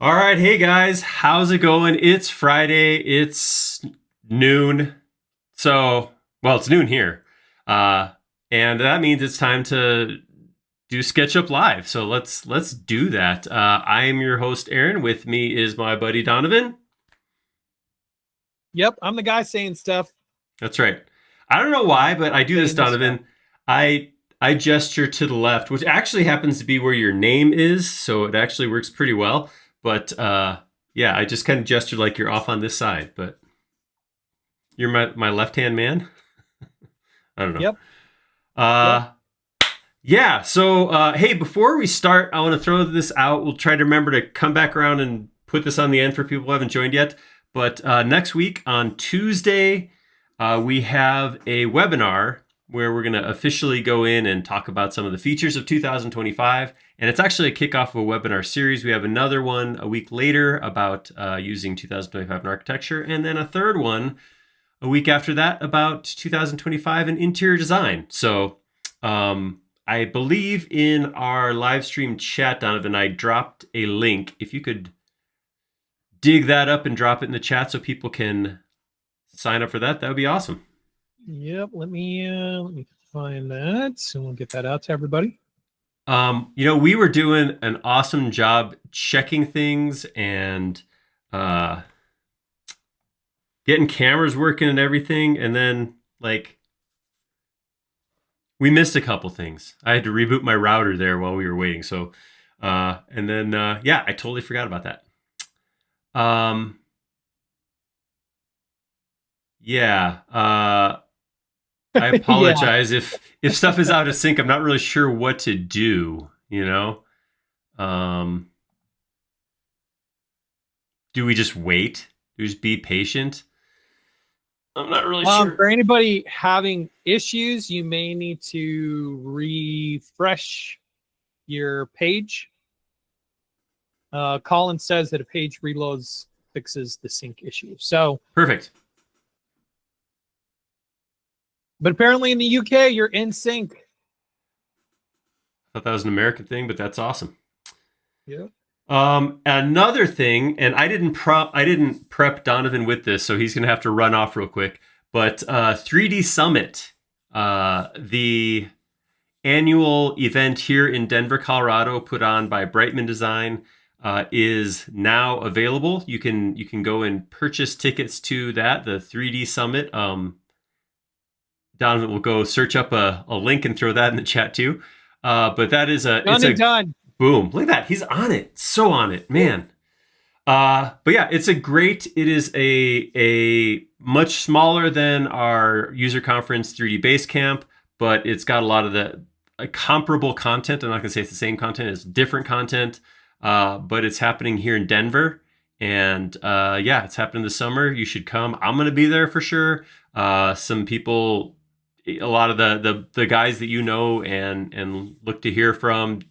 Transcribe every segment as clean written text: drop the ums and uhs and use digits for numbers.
All right, hey guys, how's it going? It's Friday. It's noon. So, well, it's noon here. Uh, and that means it's time to do SketchUp Live. So let's do that. I am your host, Aaron. With me is my buddy Donovan. Yep, I'm the guy saying stuff. That's right. I don't know why, but I do this, Saying this Donovan. I gesture to the left, which actually happens to be where your name is, so it actually works pretty well. But yeah, I just kind of gestured like you're off on this side, but you're my left-hand man. I don't know. Yep. Uh, yeah. So hey, before we start, I want to throw this out. We'll try to remember to come back around and put this on the end for people who haven't joined yet. But next week on Tuesday, we have a webinar where we're going to officially go in and talk about some of the features of 2025. And it's actually a kickoff of a webinar series. We have another one a week later about using 2025 in architecture. And then a third one a week after that about 2025 in interior design. So I believe in our live stream chat, Donovan, I dropped a link. If you could dig that up and drop it in the chat so people can sign up for that, that would be awesome. Yep. Let me find that, and we'll get that out to everybody. We were doing an awesome job checking things and getting cameras working and everything, and then we missed a couple things. I had to reboot my router there while we were waiting. So, and then yeah, I totally forgot about that. Yeah. I apologize if stuff is out of sync. I'm not really sure what to do, Do we just wait? Do we just be patient? I'm not really sure. For anybody having issues, you may need to refresh your page. Colin says that a page reloads fixes the sync issue. So perfect. But apparently in the UK, you're in sync. I thought that was an American thing, but that's awesome. Yeah. Another thing, and I didn't prep Donovan with this, so he's gonna have to run off real quick. But 3D Summit, the annual event here in Denver, Colorado, put on by Brightman Design, is now available. You can go and purchase tickets to that, the 3D Summit. Donovan will go search up a link and throw that in the chat too. But that is done. Boom. Look at that. He's on it. So on it, man. But yeah, it is a much smaller than our user conference 3D Basecamp, but it's got a lot of the comparable content. I'm not gonna say it's the same content, it's different content. But it's happening here in Denver. And yeah, it's happening this summer. You should come. I'm gonna be there for sure. Some people, a lot of the guys that and look to hear from,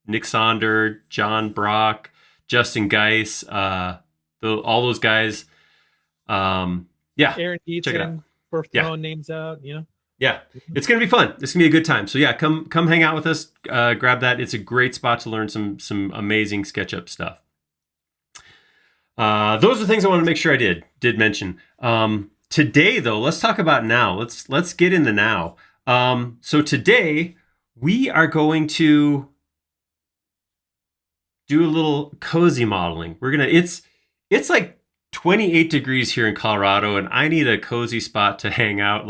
Nick Sonder, John Brock, Justin Geis, all those guys. Yeah, Aaron Eaton, check it out. First throwing names out, Yeah, it's gonna be fun. It's gonna be a good time. So yeah, come hang out with us. Grab that. It's a great spot to learn some amazing SketchUp stuff. Those are things I want to make sure I did mention. Today, though, let's talk about now. Let's get into now. So today we are going to do a little cozy modeling. It's like 28 degrees here in Colorado, and I need a cozy spot to hang out.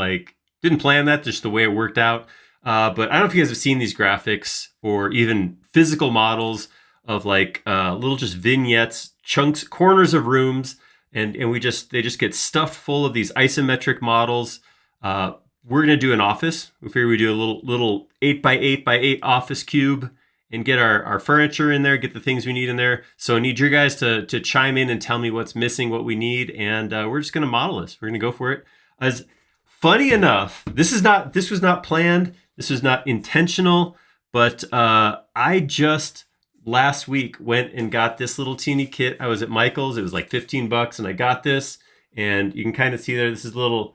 Didn't plan that, just the way it worked out. But I don't know if you guys have seen these graphics or even physical models of little just vignettes, chunks, corners of rooms. And they just get stuffed full of these isometric models. We're gonna do an office. We figure we do a little 8x8x8 office cube and get our furniture in there, get the things we need in there. So I need your guys to chime in and tell me what's missing, what we need, and we're just gonna model this. We're gonna go for it. As funny enough, this was not planned. This was not intentional, but I just last week went and got this little teeny kit. I was at Michael's. It was like $15 and I got this, and you can kind of see there, this is a little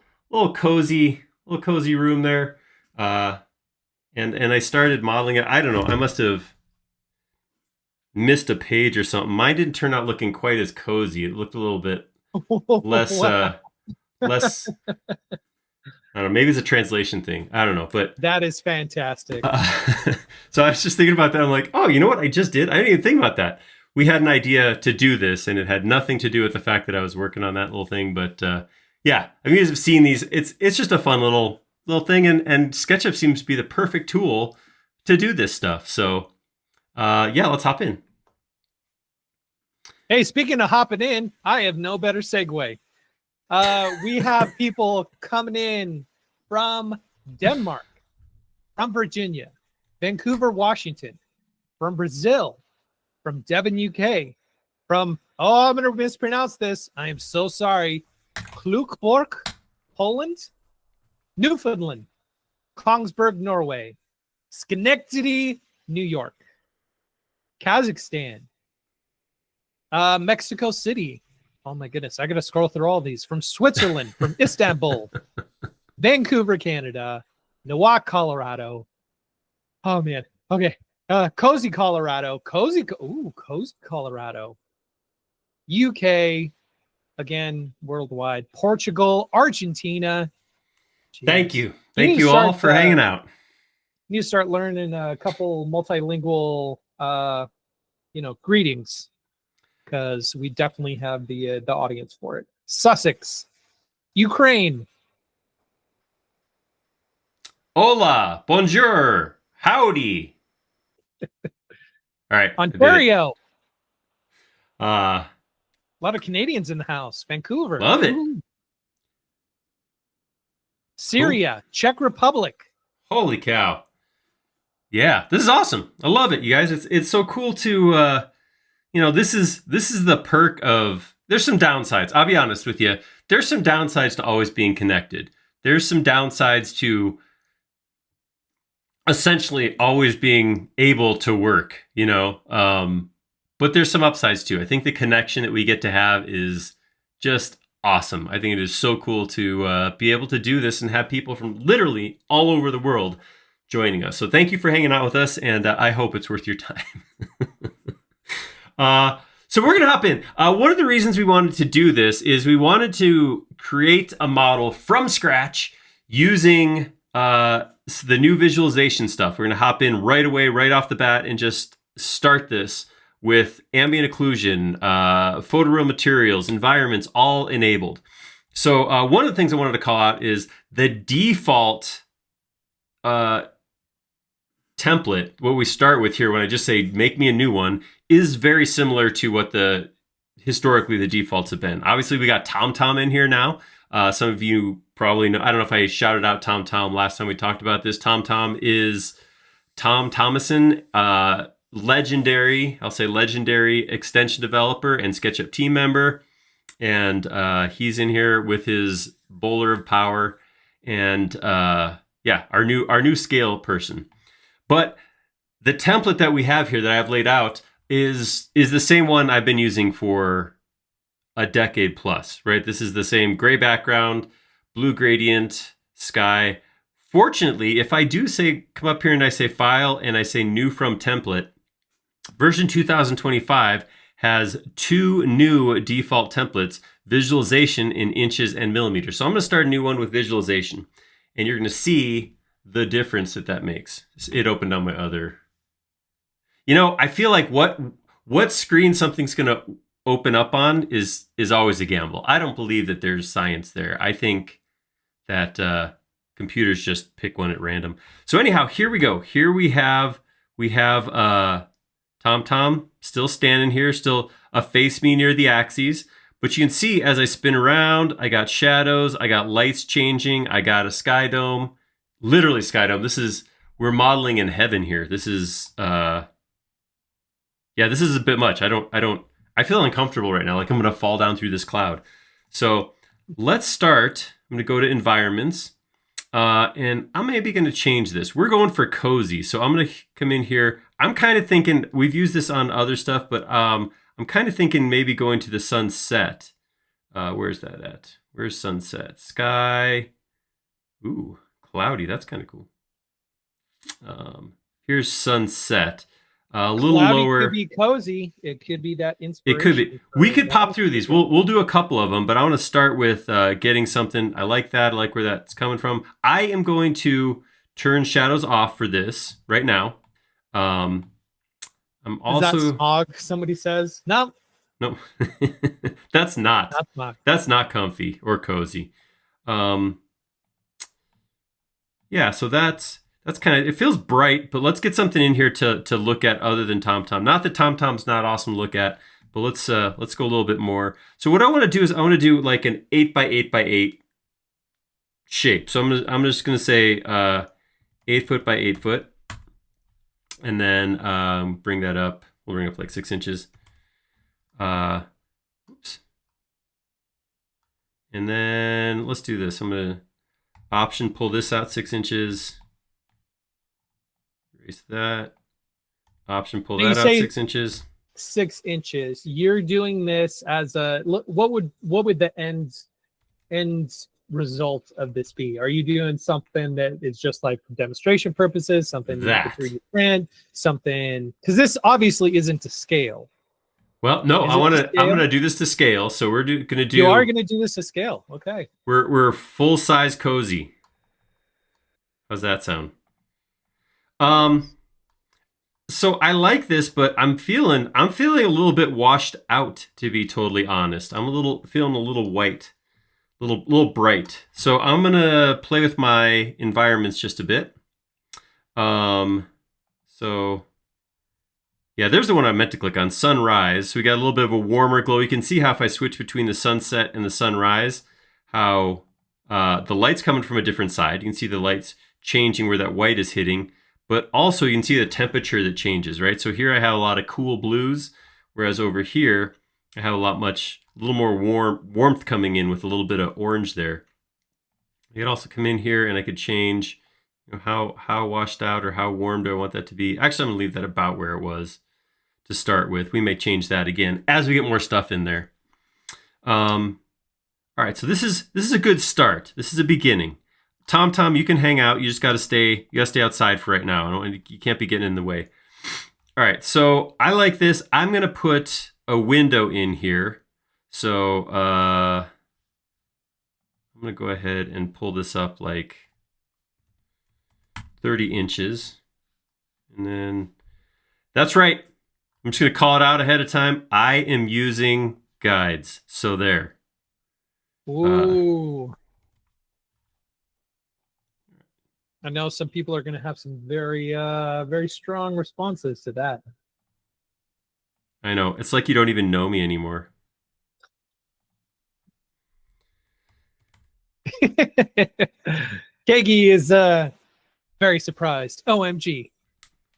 cozy room there. And I started modeling it. I don't know. I must have missed a page or something. Mine didn't turn out looking quite as cozy. It looked a little bit less, Wow, less. I don't know. Maybe it's a translation thing. I don't know, but that is fantastic. so I was just thinking about that. I'm like, oh, you know what I just did? I didn't even think about that. We had an idea to do this, and it had nothing to do with the fact that I was working on that little thing. But yeah, I mean, you guys have seen these. It's just a fun little thing, and SketchUp seems to be the perfect tool to do this stuff. So yeah, let's hop in. Hey, speaking of hopping in, I have no better segue. We have people coming in from Denmark, from Virginia, Vancouver, Washington, from Brazil, from Devon, UK, from, oh, I'm going to mispronounce this. I am so sorry. Klukborg, Poland, Newfoundland, Kongsberg, Norway, Schenectady, New York, Kazakhstan, Mexico City. Oh my goodness, I gotta scroll through all these. From Switzerland, from Istanbul, Vancouver, Canada, Nowak, Colorado. Oh man, okay. Cozy, Colorado, Cozy, Colorado, UK, again, worldwide, Portugal, Argentina. Jeez. Thank you all for hanging out. You need to start learning a couple multilingual, greetings, because we definitely have the audience for it. Sussex, Ukraine. Hola, bonjour, howdy. All right, Ontario. A lot of Canadians in the house. Vancouver. Love it. Ooh. Syria, Czech Republic. Holy cow. Yeah, this is awesome. I love it, you guys. It's so cool to this is the perk of, there's some downsides. I'll be honest with you. There's some downsides to always being connected. There's some downsides to essentially always being able to work, but there's some upsides too. I think the connection that we get to have is just awesome. I think it is so cool to be able to do this and have people from literally all over the world joining us. So thank you for hanging out with us, and I hope it's worth your time. So we're going to hop in. One of the reasons we wanted to do this is we wanted to create a model from scratch using the new visualization stuff. We're going to hop in right away, right off the bat, and just start this with ambient occlusion, photoreal materials, environments, all enabled. So one of the things I wanted to call out is the default template, what we start with here when I just say make me a new one, is very similar to what historically the defaults have been. Obviously, we got TomTom in here now. Some of you probably know. I don't know if I shouted out TomTom last time we talked about this. TomTom is Tom Thomason, legendary extension developer and SketchUp team member. And he's in here with his bowler of power and our new scale person. But the template that we have here that I have laid out is the same one I've been using for a decade plus, right? This is the same gray background, blue gradient, sky. Fortunately, if I do come up here and I say file and I say new from template, version 2025 has two new default templates, visualization in inches and millimeters. So I'm going to start a new one with visualization, and you're going to see the difference that makes. It opened on my other. I feel like what screen something's going to open up on is always a gamble. I don't believe that there's science there. I think that computers just pick one at random. So anyhow, here we go. Here we have TomTom still standing here, still a face me near the axes. But you can see as I spin around, I got shadows, I got lights changing, I got a sky dome, literally sky dome. We're modeling in heaven here. This is this is a bit much. I feel uncomfortable right now, like I'm going to fall down through this cloud. So let's start. I'm going to go to environments, and I'm maybe going to change this. We're going for cozy. So I'm going to come in here. I'm kind of thinking, we've used this on other stuff, but I'm kind of thinking maybe going to the sunset. Where's that at? Where's sunset? Sky. Ooh, cloudy. That's kind of cool. Here's sunset. A little Cloudy lower. could be cozy. It could be that It could be. inspiration. We could pop through these. We'll do a couple of them, but I want to start with getting something. I like that. I like where that's coming from. I am going to turn shadows off for this right now. I'm also. Is that smog? Somebody says no. No, that's not. Not smog. That's not comfy or cozy. Yeah, so that's kind of, it feels bright, but let's get something in here to look at other than TomTom. Not that TomTom's not awesome to look at, but let's go a little bit more. So what I want to do is I want to do like an 8 by 8 by 8 shape. So I'm just gonna say 8 foot by 8 foot, and then bring that up. We'll bring up like 6 inches. Oops. And then let's do this. I'm gonna option pull this out 6 inches. Erase that. Option pull that out 6 inches. 6 inches. You're doing this as a what would the end result of this be? Are you doing something that is just like for demonstration purposes, something that 3D print, something, because this obviously isn't to scale. Well, no, I'm gonna do this to scale. So we're gonna do. You are gonna do this to scale. Okay. We're full size cozy. How's that sound? So I like this, but I'm feeling a little bit washed out, to be totally honest. I'm feeling a little white, little bright. So I'm gonna play with my environments just a bit. So yeah, there's the one I meant to click on, sunrise. So we got a little bit of a warmer glow. You can see how if I switch between the sunset and the sunrise, how the light's coming from a different side. You can see the light's changing where that white is hitting, but also you can see the temperature that changes, right? So here I have a lot of cool blues, whereas over here I have a little more warmth coming in with a little bit of orange there. I could also come in here and I could change, you know, how washed out or how warm do I want that to be. Actually, I'm gonna leave that about where it was to start with. We may change that again as we get more stuff in there. All right, so this is a good start. This is a beginning. TomTom, you can hang out. You just got to stay outside for right now. You can't be getting in the way. All right, so I like this. I'm going to put a window in here. So I'm going to go ahead and pull this up like 30 inches. And then that's right. I'm just going to call it out ahead of time. I am using guides. So there. Ooh. I know some people are going to have some very, very strong responses to that. I know. It's like you don't even know me anymore. Kegi is very surprised. OMG.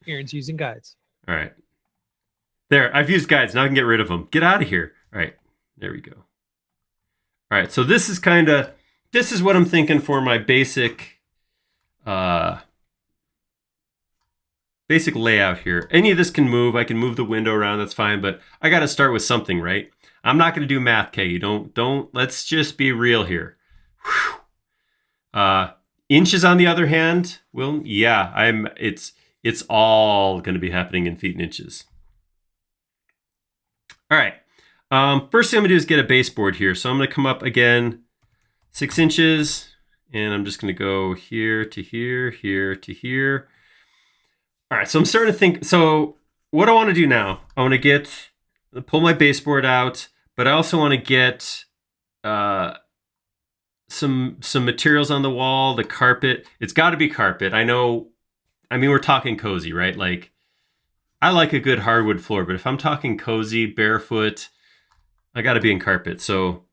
Aaron's using guides. All right. There, I've used guides. Now I can get rid of them. Get out of here. All right. There we go. All right. So this is what I'm thinking for my basic layout here. Any of this can move. I can move the window around. That's fine. But I got to start with something, right? I'm not going to do math, Kegi. Don't. Let's just be real here. Inches, on the other hand, well, yeah, it's all going to be happening in feet and inches. All right. First thing I'm going to do is get a baseboard here. So I'm going to come up again 6 inches, and I'm just going to go here to here, here to here. All right. So I'm starting to think. So what I want to do now, I want to pull my baseboard out, but I also want to get some materials on the wall, the carpet. It's got to be carpet. I mean, we're talking cozy, right? Like, I like a good hardwood floor, but if I'm talking cozy, barefoot, I got to be in carpet. So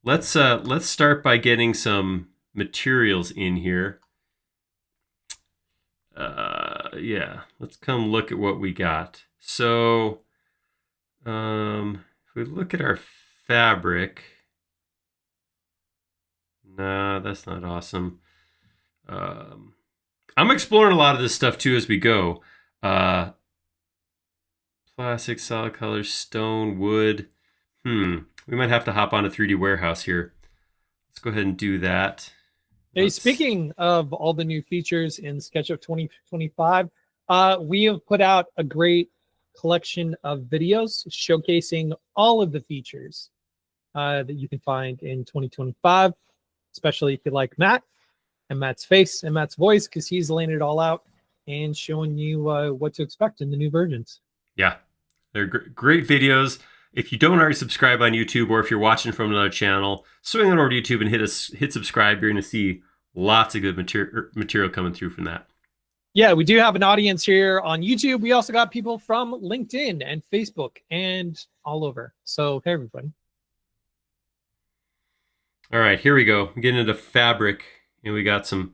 let's start by getting some materials in here. Yeah, let's come look at what we got. So if we look at our fabric, nah, that's not awesome. I'm exploring a lot of this stuff too as we go. Plastic, solid colors, stone, wood. We might have to hop on a 3D warehouse here. Let's go ahead and do that. Hey, speaking of all the new features in SketchUp 2025, we have put out a great collection of videos showcasing all of the features that you can find in 2025, especially if you like Matt and Matt's face and Matt's voice, because he's laying it all out and showing you what to expect in the new versions. Yeah, they're great videos. If you don't already subscribe on YouTube, or if you're watching from another channel, swing on over to YouTube and hit subscribe. You're going to see lots of good material coming through from that. Yeah, we do have an audience here on YouTube. We also got people from LinkedIn and Facebook and all over. So, hey, everybody. All right, here we go. I'm getting into fabric, and we got some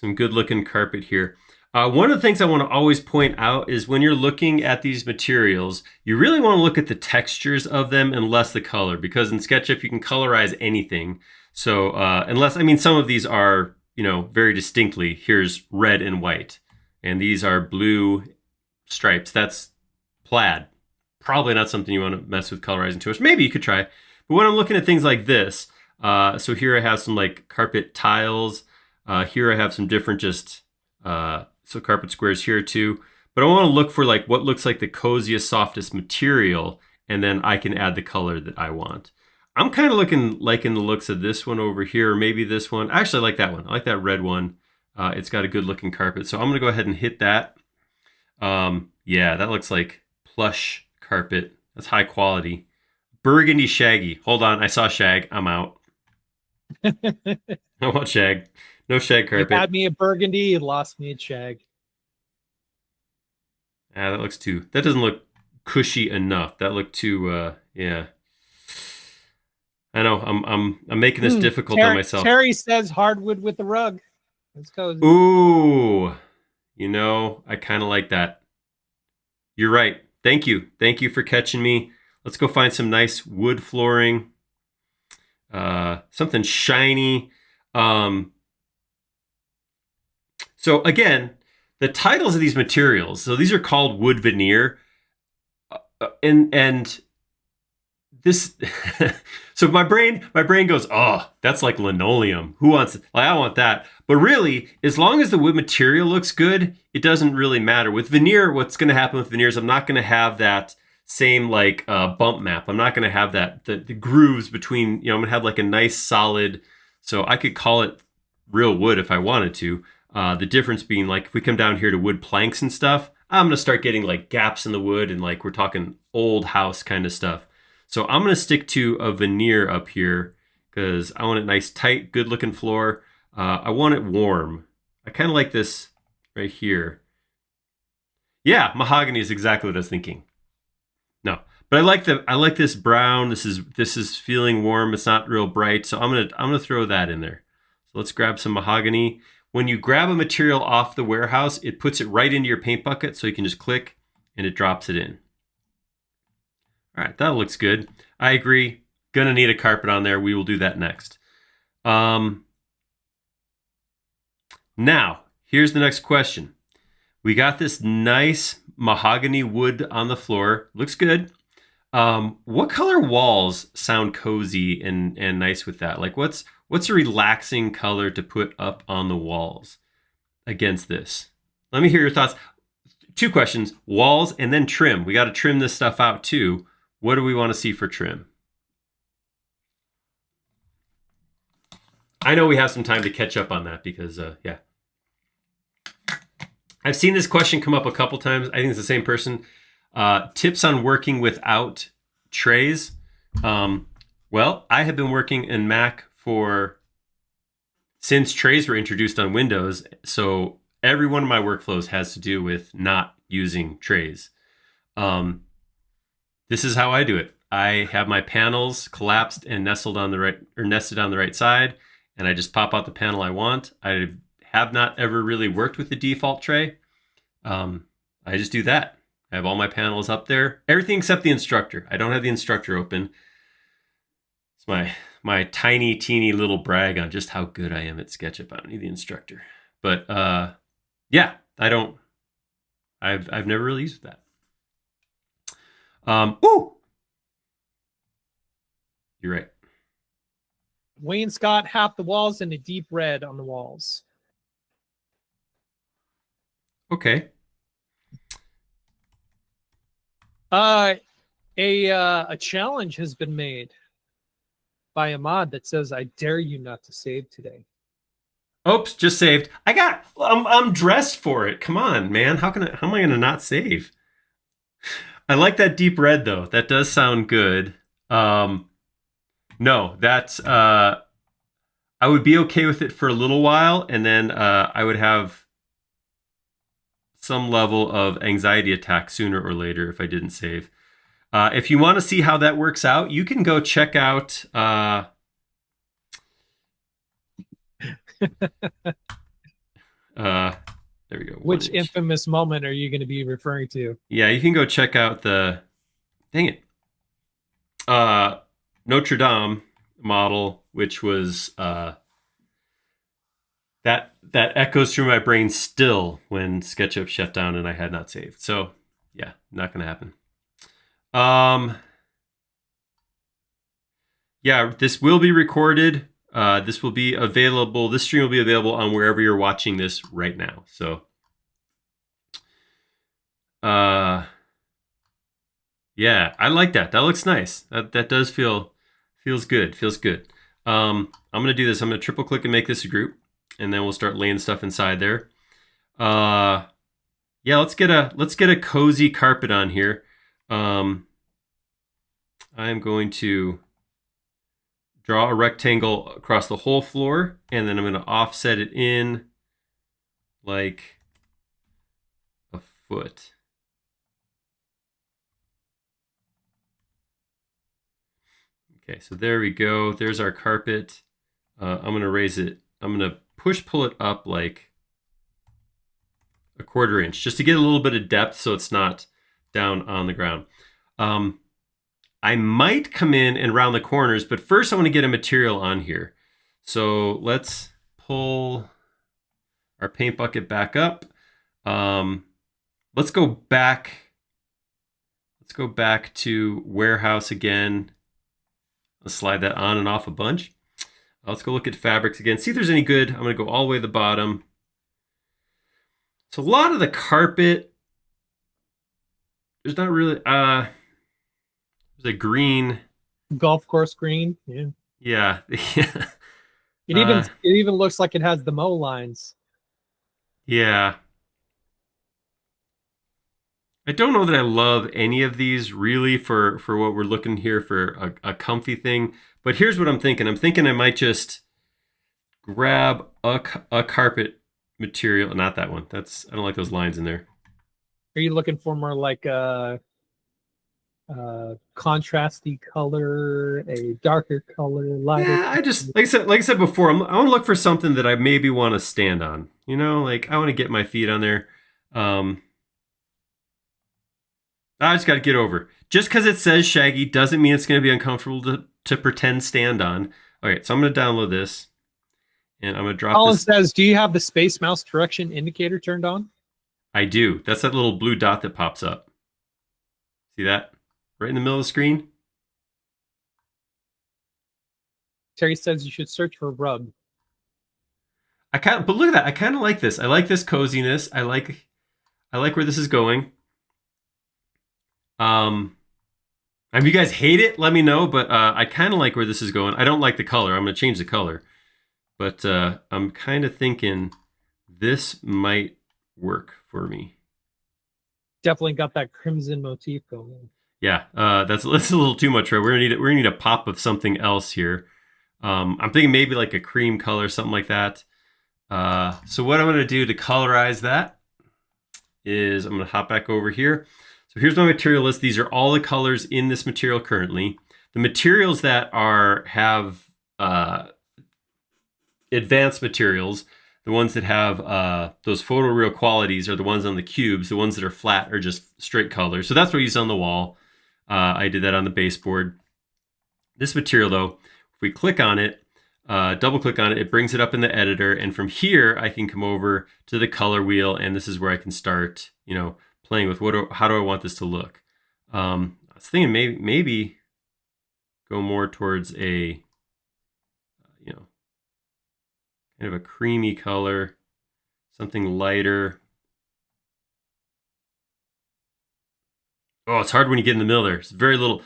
good-looking carpet here. One of the things I want to always point out is when you're looking at these materials, you really want to look at the textures of them and less the color, because in SketchUp you can colorize anything. So unless, I mean, some of these are, you know, very distinctly, here's red and white, and these are blue stripes. That's plaid. Probably not something you want to mess with colorizing too much. Maybe you could try. But when I'm looking at things like this, so here I have some like carpet tiles. Here I have some different just so carpet squares here too. But I want to look for like what looks like the coziest, softest material, and then I can add the color that I want. I'm kind of liking the looks of this one over here, or maybe this one. Actually, I like that one. I like that red one. It's got a good looking carpet. So I'm going to go ahead and hit that. Yeah, that looks like plush carpet. That's high quality. Burgundy shaggy. Hold on, I saw shag. I'm out. I want shag. No shag carpet. You had me at burgundy, you lost me at shag. Ah, that looks too. That doesn't look cushy enough. That looked too. Yeah. I know. I'm making this difficult on myself. Terry says hardwood with the rug. Let's go. Ooh, you know, I kind of like that. You're right. Thank you. Thank you for catching me. Let's go find some nice wood flooring. Something shiny. So again, the titles of these materials, so these are called wood veneer. And this, so my brain goes, oh, that's like linoleum. Who wants it? Like, I want that. But really, as long as the wood material looks good, it doesn't really matter. With veneer, what's going to happen with veneer is I'm not going to have that same like bump map. I'm not going to have that, the grooves between, you know, I'm going to have like a nice solid, so I could call it real wood if I wanted to. The difference being like, if we come down here to wood planks and stuff, I'm going to start getting like gaps in the wood, and like we're talking old house kind of stuff. So I'm going to stick to a veneer up here because I want it nice, tight, good looking floor. I want it warm. I kind of like this right here. Yeah, mahogany is exactly what I was thinking. No, but I like this brown. This is feeling warm. It's not real bright. So I'm gonna throw that in there. So let's grab some mahogany. When you grab a material off the warehouse, it puts it right into your paint bucket, so you can just click and it drops it in. All right, that looks good. I agree. Gonna need a carpet on there. We will do that next. Now, here's the next question. We got this nice mahogany wood on the floor. Looks good. What color walls sound cozy and nice with that? Like what's a relaxing color to put up on the walls against this? Let me hear your thoughts. 2 questions, walls and then trim. We got to trim this stuff out too. What do we want to see for trim? I know we have some time to catch up on that because, yeah. I've seen this question come up a couple times. I think it's the same person. Tips on working without trays. Well, I have been working in Mac since trays were introduced on Windows. So every one of my workflows has to do with not using trays. This is how I do it. I have my panels collapsed and nested on the right side, and I just pop out the panel I want. I have not ever really worked with the default tray. I just do that. I have all my panels up there, everything except the instructor. I don't have the instructor open. It's my tiny, teeny little brag on just how good I am at SketchUp. I don't need the instructor, but yeah, I've never really used that. Ooh, you're right. Wayne Scott, half the walls and a deep red on the walls. Okay. A challenge has been made by a mod that says, "I dare you not to save today." Oops, just saved. I'm dressed for it. Come on, man. How am I gonna not save? I like that deep red though. That does sound good. No, that's I would be okay with it for a little while, and then I would have some level of anxiety attack sooner or later if I didn't save. If you want to see how that works out, you can go check out. There we go. Which infamous moment are you going to be referring to? Yeah, you can go check out the. Dang it. Notre Dame model, which was that echoes through my brain still when SketchUp shut down and I had not saved. So yeah, not gonna happen. Yeah, this will be recorded. This will be available. This stream will be available on wherever you're watching this right now. So yeah, I like that. That looks nice. That does feels good. Feels good. I'm gonna do this. I'm gonna triple click and make this a group, and then we'll start laying stuff inside there. Yeah, let's get a cozy carpet on here. I'm going to draw a rectangle across the whole floor, and then I'm going to offset it in like a foot. Okay, so there we go. There's our carpet. I'm going to raise it. I'm going to pull it up like a 1/4 inch just to get a little bit of depth so it's not down on the ground. I might come in and round the corners, but first I want to get a material on here. So let's pull our paint bucket back up. Let's go back. Let's go back to warehouse again. Let's slide that on and off a bunch. Let's go look at fabrics again. See if there's any good. I'm going to go all the way to the bottom. So a lot of the carpet, there's not really, there's a green. Golf course green. Yeah. It even looks like it has the mow lines. Yeah. I don't know that I love any of these really for what we're looking here for a comfy thing. But here's what I'm thinking. I'm thinking I might just grab a carpet material. Not that one. I don't like those lines in there. Are you looking for more like a contrasty color, a darker color, lighter? Yeah, I just like I said before, I want to look for something that I maybe want to stand on. You know, like I want to get my feet on there. I just got to get over. Just because it says shaggy doesn't mean it's going to be uncomfortable to pretend stand on. All right, so I'm going to download this, and I'm going to drop Colin this. says, do you have the space mouse direction indicator turned on? I do. That's that little blue dot that pops up. See that? Right in the middle of the screen. Terry says you should search for rug. But look at that. I kind of like this. I like this coziness. I like where this is going. If you guys hate it, let me know. But I kind of like where this is going. I don't like the color. I'm going to change the color. But I'm kind of thinking this might work for me. Definitely got that crimson motif going. Yeah, that's a little too much, right? We're gonna need a pop of something else here. I'm thinking maybe like a cream color, something like that. So what I'm gonna do to colorize that is I'm gonna hop back over here. So here's my material list. These are all the colors in this material currently. The materials that have advanced materials, the ones that have those photoreal qualities are the ones on the cubes. The ones that are flat are just straight colors. So that's what I used on the wall. I did that on the baseboard. This material, though, if we click on it, double click on it, it brings it up in the editor. And from here, I can come over to the color wheel. And this is where I can start, playing with how do I want this to look. I was thinking maybe go more towards a, kind of a creamy color, something lighter. Oh, it's hard when you get in the middle there. It's very little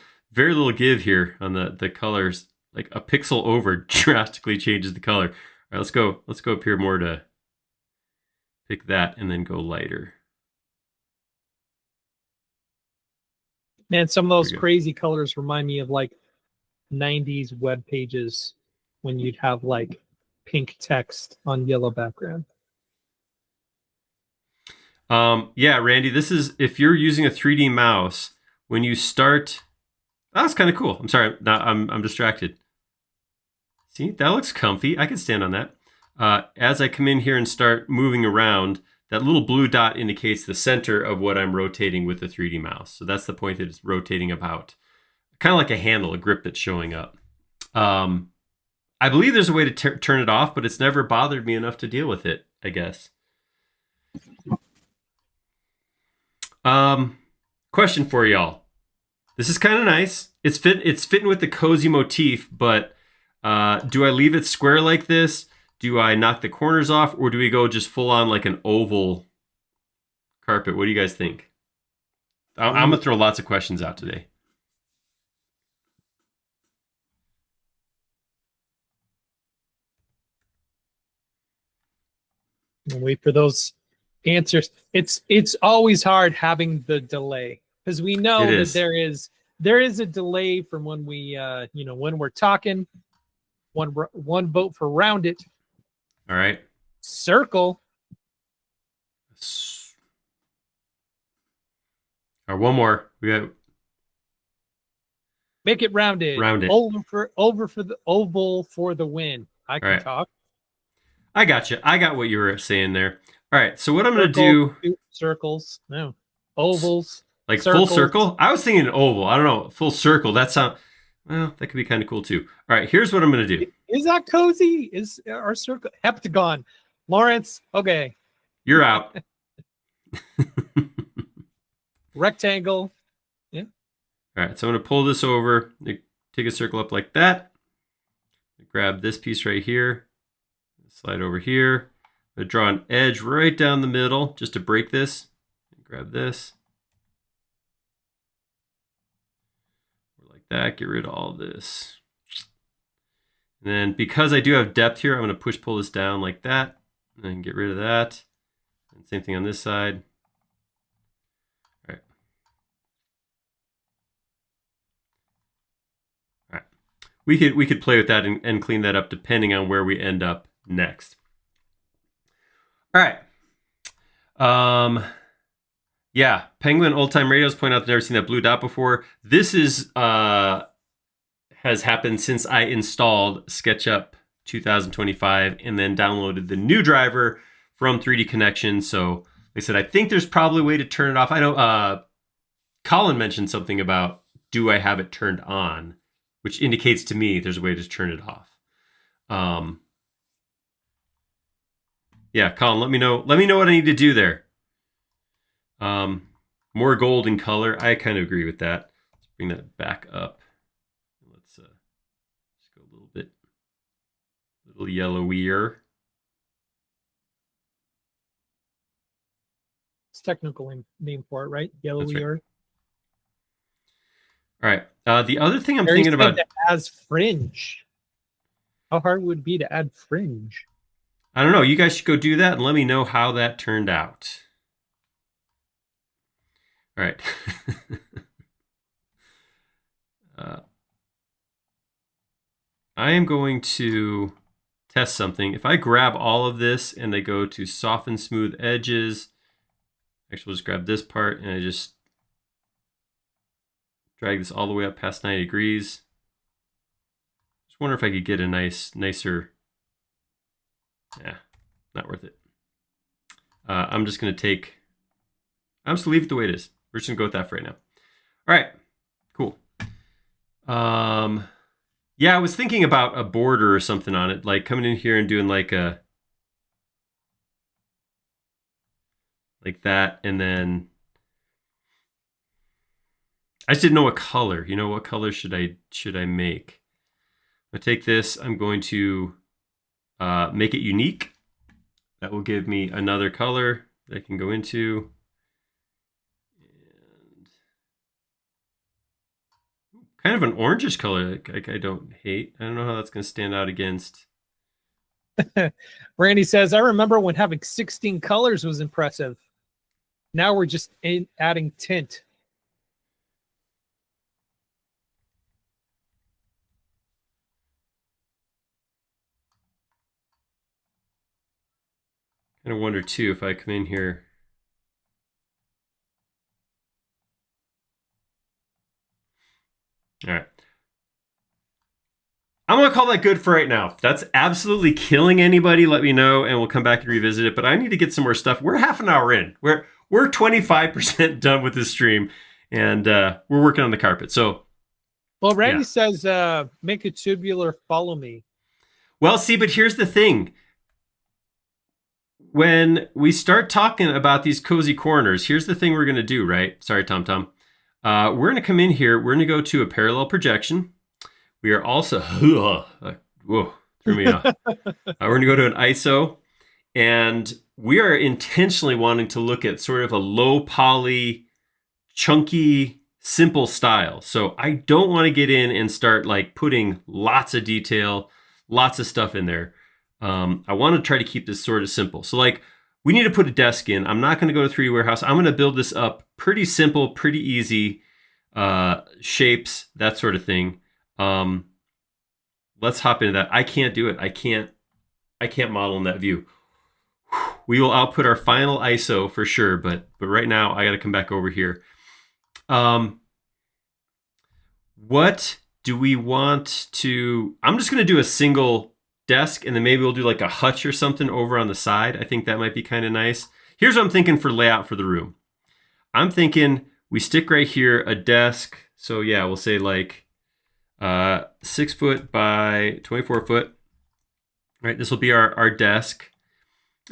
give here on the colors. Like a pixel over drastically changes the color. All right, let's go up here more to pick that and then go lighter. Man, some of those crazy colors remind me of like 90s web pages when you'd have like pink text on yellow background. Yeah, Randy, this is if you're using a 3D mouse, when you start, that's kind of cool. I'm sorry, I'm distracted. See, that looks comfy. I can stand on that. As I come in here and start moving around, that little blue dot indicates the center of what I'm rotating with the 3D mouse. So that's the point that it's rotating about. Kind of like a handle, a grip that's showing up. I believe there's a way to turn it off, but it's never bothered me enough to deal with it, I guess. Question for y'all. This is kind of nice. It's fitting with the cozy motif, but do I leave it square like this? Do I knock the corners off, or do we go just full on like an oval carpet? What do you guys think? I'm gonna throw lots of questions out today. I'll wait for those answers. It's always hard having the delay because we know that there is a delay from when we when we're talking. One vote for round it. All right. Circle. Or one more. We got. Make it rounded. Round it. Over for the oval for the win. I can talk. I got you. I got what you were saying there. All right. So what I'm going to do. Circles. No. Ovals. Like circles. Full circle? I was thinking oval. I don't know. Full circle. That sounds. Well, that could be kind of cool too. All right. Here's what I'm going to do. Is that cozy? Is our circle heptagon? Lawrence. Okay. You're out. Rectangle. Yeah. All right. So I'm going to pull this over. Take a circle up like that. Grab this piece right here. Slide over here. I'm going to draw an edge right down the middle just to break this. Grab this. Like that. Get rid of all this. And then because I do have depth here, I'm going to pull this down like that. And then get rid of that. And same thing on this side. All right. All right. We could play with that and clean that up depending on where we end up next. All right. Yeah, Penguin Old Time Radios point out they've never seen that blue dot before. This is has happened since I installed SketchUp 2025 and then downloaded the new driver from 3D Connection. So like I said, I think there's probably a way to turn it off. I know Colin mentioned something about do I have it turned on, which indicates to me there's a way to turn it off. Yeah, Colin, let me know what I need to do there. More gold in color. I kind of agree with that. Let's bring that back up. Let's just go a little yellowier. It's technical name for it, right? Yellowier. Right. All right. The other thing I'm thinking about as fringe. How hard would it be to add fringe? I don't know. You guys should go do that and let me know how that turned out. All right. I am going to test something. If I grab all of this and I go to soften smooth edges, actually we'll just grab this part and I just drag this all the way up past 90 degrees. Just wonder if I could get a nicer, yeah, not worth it. I'm just going to leave it the way it is. We're just going to go with that for right now. All right, cool. Yeah, I was thinking about a border or something on it, like coming in here and doing like that, and then I just didn't know what color. You know, what color should I make? I take this. I'm going to make it unique. That will give me another color that I can go into. And kind of an orangish color. I don't hate. I don't know how that's going to stand out against. Randy says, I remember when having 16 colors was impressive. Now we're just adding tint. Kind of wonder too if I come in here. All right. I'm going to call that good for right now. If that's absolutely killing anybody, let me know and we'll come back and revisit it. But I need to get some more stuff. We're half an hour in. We're 25% done with this stream and we're working on the carpet. So, well, Randy says, make a tubular, follow me. Well, see, but here's the thing. When we start talking about these cozy corners, here's the thing we're going to do, right? Sorry, Tom. We're going to come in here. We're going to go to a parallel projection. We are also, whoa, threw me off. We're going to go to an ISO, and we are intentionally wanting to look at sort of a low poly, chunky, simple style. So I don't want to get in and start like putting lots of detail, lots of stuff in there. I want to try to keep this sort of simple. So like we need to put a desk in. I'm not going to go to 3D Warehouse. I'm going to build this up pretty simple, pretty easy, shapes, that sort of thing. Let's hop into that. I can't do it. I can't model in that view. We will output our final ISO for sure, but right now I got to come back over here. What do we want to, I'm just going to do a single desk and then maybe we'll do like a hutch or something over on the side. I think that might be kind of nice. Here's what I'm thinking for layout for the room. I'm thinking we stick right here a desk. So yeah, we'll say like 6 foot by 24 foot. Right, this will be our desk.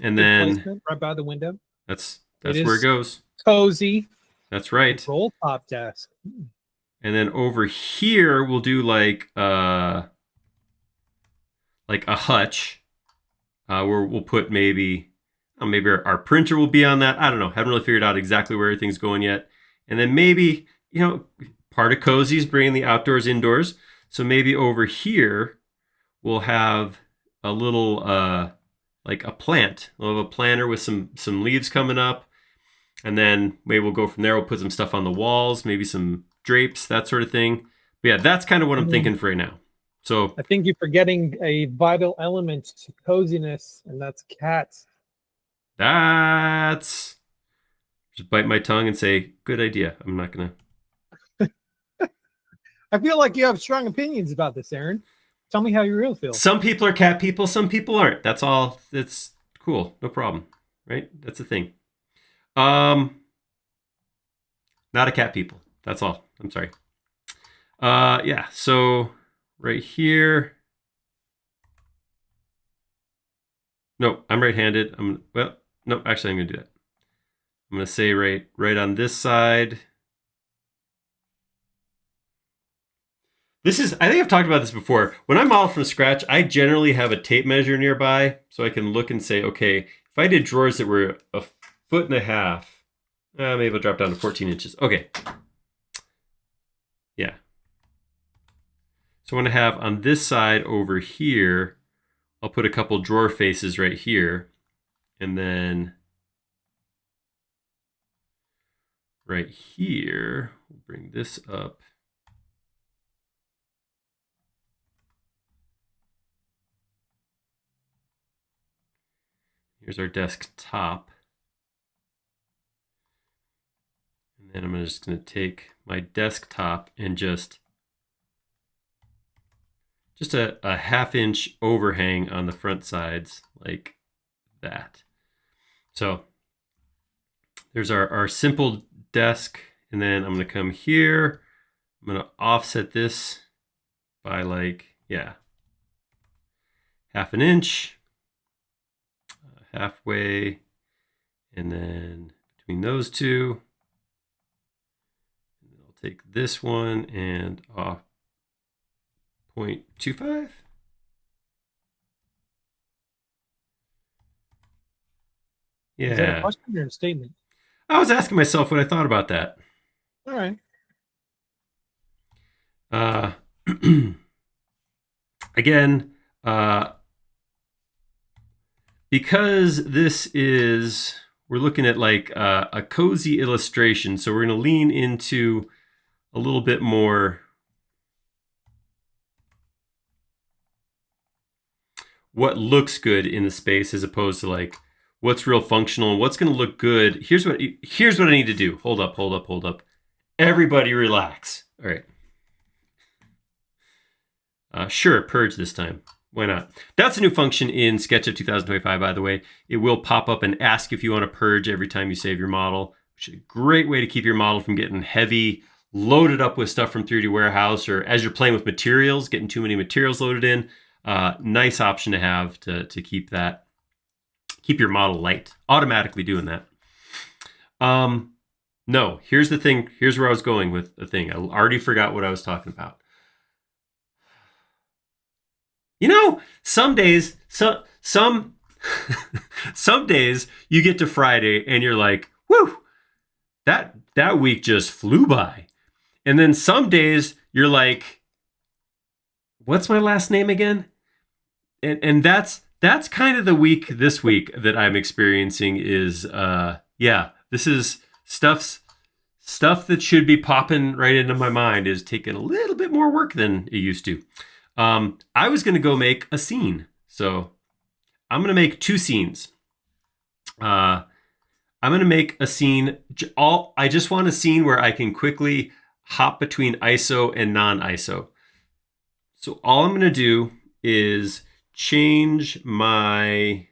And then right by the window. That's where it goes. Cozy. That's right. Roll top desk. And then over here we'll do like a hutch, where we'll put maybe our printer will be on that. I don't know. Haven't really figured out exactly where everything's going yet. And then maybe, part of cozy is bringing the outdoors indoors. So maybe over here we'll have a little like a plant. We'll have a planter with some leaves coming up. And then maybe we'll go from there. We'll put some stuff on the walls, maybe some drapes, that sort of thing. But yeah, that's kind of what I'm thinking for right now. So I think you're forgetting a vital element to coziness, and that's cats. That's just bite my tongue and say, good idea. I'm not going to. I feel like you have strong opinions about this, Aaron. Tell me how you really feel. Some people are cat people. Some people aren't. That's all. It's cool. No problem. Right? That's the thing. Not a cat people. That's all. I'm sorry. Yeah. So right here. No, I'm right-handed. No, actually I'm gonna do that. I'm gonna say right on this side. This is, I think I've talked about this before. When I model from scratch, I generally have a tape measure nearby so I can look and say, okay, if I did drawers that were 1.5 foot, maybe I'll drop down to 14 inches. Okay. Yeah. So I'm going to have on this side over here, I'll put a couple drawer faces right here. And then right here, we'll bring this up. Here's our desktop. And then I'm just going to take my desktop and just a 1/2 inch overhang on the front sides like that. So there's our simple desk. And then I'm going to come here. I'm going to offset this by like, yeah, 1/2 inch. Halfway, and then between those two, I'll take this one and off 0.25. Yeah. Is that a question or a statement? I was asking myself what I thought about that. All right. Uh, again, because this is, we're looking at like a cozy illustration, so we're going to lean into a little bit more what looks good in the space as opposed to like what's real functional and what's going to look good. Here's what I need to do. Hold up. Everybody relax. All right. Sure, purge this time. Why not? That's a new function in SketchUp 2025, by the way. It will pop up and ask if you want to purge every time you save your model, which is a great way to keep your model from getting heavy, loaded up with stuff from 3D Warehouse, or as you're playing with materials, getting too many materials loaded in. Nice option to have to keep your model light. Automatically doing that. No, here's the thing. Here's where I was going with the thing. I already forgot what I was talking about. You know, some days, some days you get to Friday and you're like, whew, that week just flew by. And then some days you're like, what's my last name again? And that's kind of the week this week that I'm experiencing is, this is stuff that should be popping right into my mind is taking a little bit more work than it used to. I was going to go make a scene. So I'm going to make 2 scenes. I'm going to make a scene. I just want a scene where I can quickly hop between ISO and non-ISO. So all I'm going to do is change my,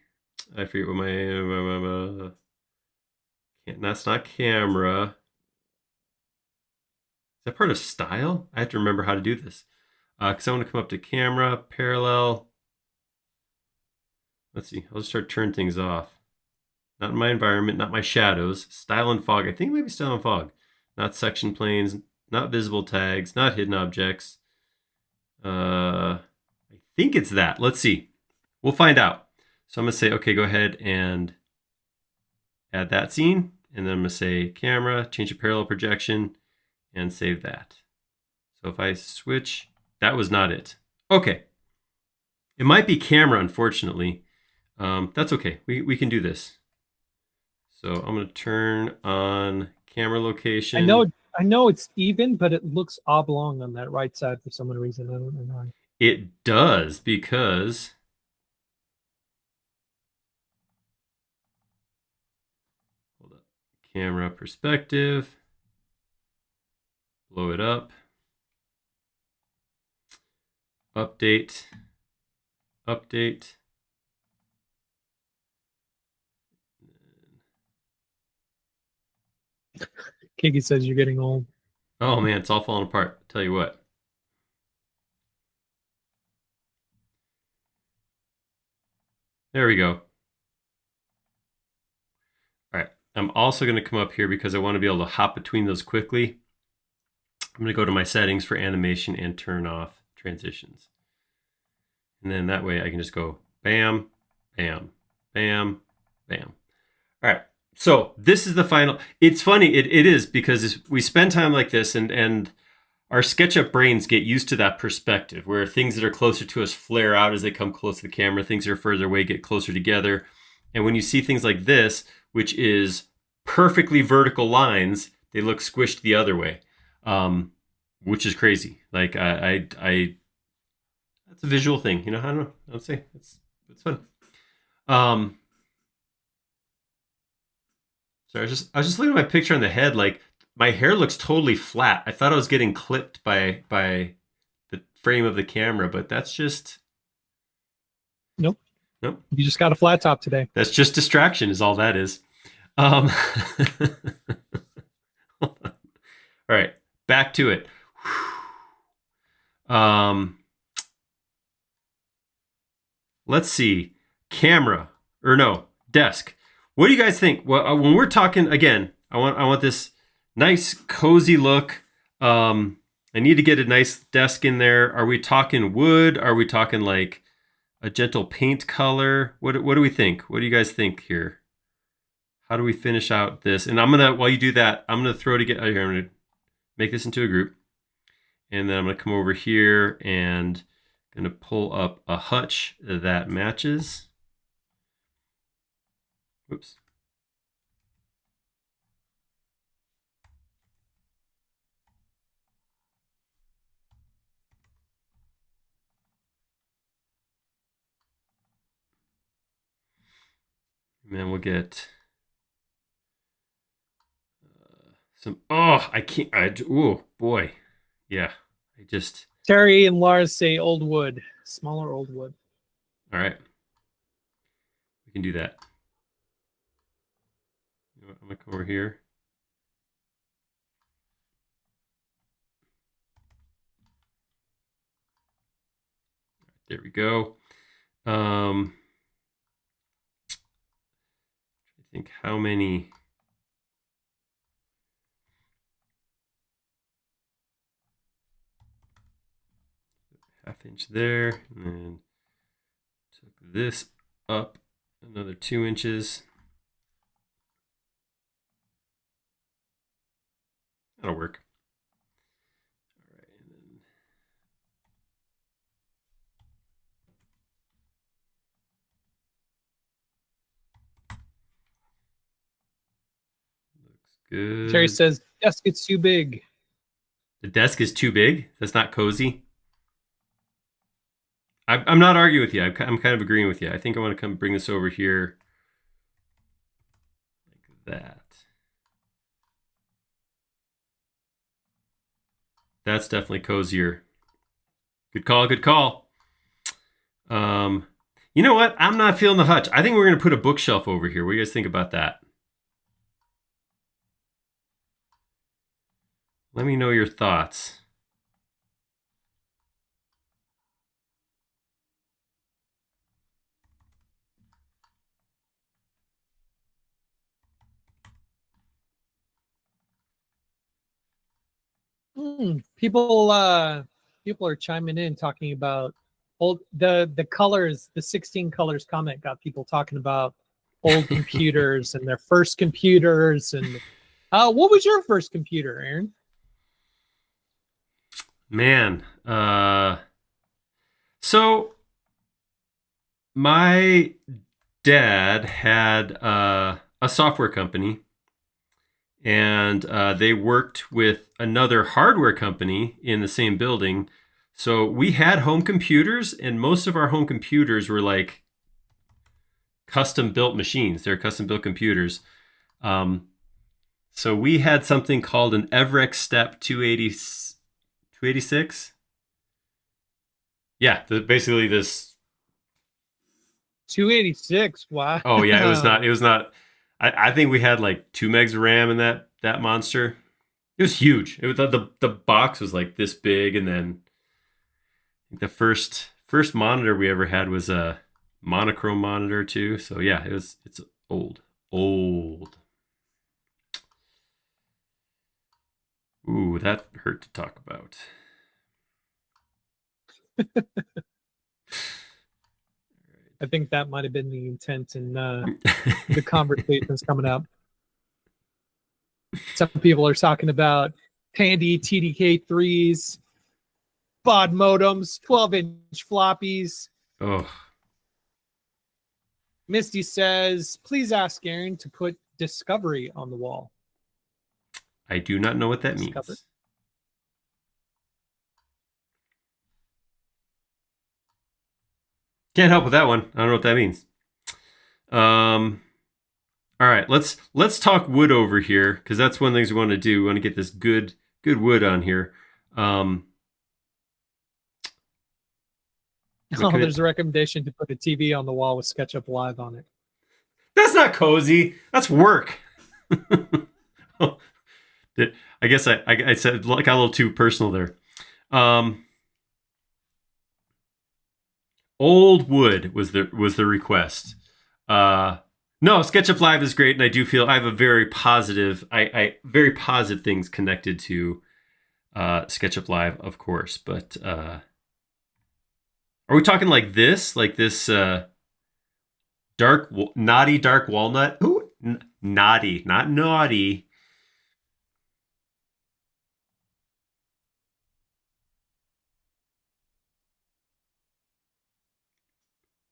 I forget what my, that's not camera. Is that part of style? I have to remember how to do this. Because I want to come up to camera, parallel. Let's see. I'll just start turning things off. Not my environment, not my shadows. Style and fog. I think maybe style and fog. Not section planes, not visible tags, not hidden objects. I think it's that. Let's see. We'll find out. So I'm going to say, okay, go ahead and add that scene. And then I'm going to say camera, change the parallel projection, and save that. So if I switch... That was not it. Okay. It might be camera, unfortunately. That's okay. We can do this. So I'm going to turn on camera location. I know it's even, but it looks oblong on that right side for some reason. I don't know why. It does because... Hold up. Camera perspective. Blow it up. Update. Kiki says you're getting old. Oh man, it's all falling apart. Tell you what. There we go. All right. I'm also going to come up here because I want to be able to hop between those quickly. I'm going to go to my settings for animation and turn off transitions. And then that way I can just go bam, bam, bam, bam. All right. So this is the final. It's funny. It is because we spend time like this and our SketchUp brains get used to that perspective where things that are closer to us flare out as they come close to the camera. Things that are further away get closer together. And when you see things like this, which is perfectly vertical lines, they look squished the other way, which is crazy. Like that's a visual thing, you know. I don't know. I'll say it's fun. So I was just looking at my picture on the head. Like my hair looks totally flat. I thought I was getting clipped by the frame of the camera, but that's just nope. You just got a flat top today. That's just distraction, is all that is. All right, back to it. Let's see. Camera or no desk. What do you guys think? Well, when we're talking again, I want this nice cozy look. I need to get a nice desk in there. Are we talking wood? Are we talking like a gentle paint color? What do we think? What do you guys think here? How do we finish out this? And I'm gonna, while you do that, I'm gonna throw together here. I'm gonna make this into a group, And then I'm going to come over here and going to pull up a hutch that matches. Whoops. And then we'll get some. Oh, I can't. Oh boy, yeah. I just. Terry and Lars say old wood, smaller old wood. All right, we can do that. I'm gonna come over here. There we go. I think how many. Half-inch there, and then took this up another 2 inches. That'll work. All right, and then looks good. Terry says desk gets too big. The desk is too big. That's not cozy. I'm not arguing with you. I'm kind of agreeing with you. I think I want to come bring this over here like that. That's definitely cozier. Good call, good call. You know what? I'm not feeling the hutch. I think we're going to put a bookshelf over here. What do you guys think about that? Let me know your thoughts. People are chiming in talking about old the colors. The 16 colors comment got people talking about old computers and their first computers. And what was your first computer, Aaron? Man, so my dad had a software company, and they worked with another hardware company in the same building. So we had home computers, and most of our home computers were like custom built machines. They're custom built computers. So we had something called an Evrex Step 286. Yeah, basically this. 286. Wow. Oh yeah, it was not. I think we had like 2 megs of RAM in that monster. It was huge. It was the box was like this big, and then the first monitor we ever had was a monochrome monitor too. So yeah, it's old. Ooh, that hurt to talk about. I think that might have been the intent in the conversations coming up. Some people are talking about Tandy TDK3s, baud modems, 12-inch floppies. Oh. Misty says, please ask Aaron to put Discovery on the wall. I do not know what that means. Can't help with that one. I don't know what that means. All right, let's talk wood over here, because that's one of the things we want to do. We want to get this good wood on here. There's a recommendation to put a TV on the wall with SketchUp Live on it. That's not cozy. That's work. I guess I said like a little too personal there. Old wood was the request. No, SketchUp Live is great, and I do feel I have a very positive very positive things connected to SketchUp Live, of course. But are we talking like this naughty dark walnut? Ooh, naughty, not naughty.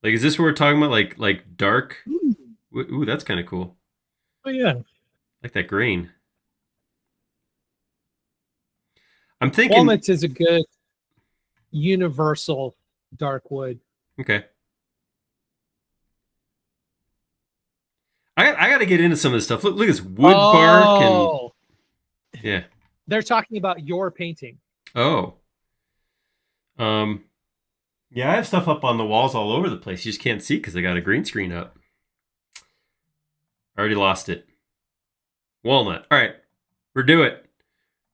Like, is this what we're talking about? Like dark? Ooh, Ooh, that's kind of cool. oh yeah. Like that grain. I'm thinking. Walnuts is a good universal dark wood. Okay. I got to get into some of this stuff. Look at this wood bark and Oh, yeah. they're talking about your painting. Oh. Um. Yeah, I have stuff up on the walls all over the place. You just can't see because I got a green screen up. I already lost it. Walnut. All right, we're do it.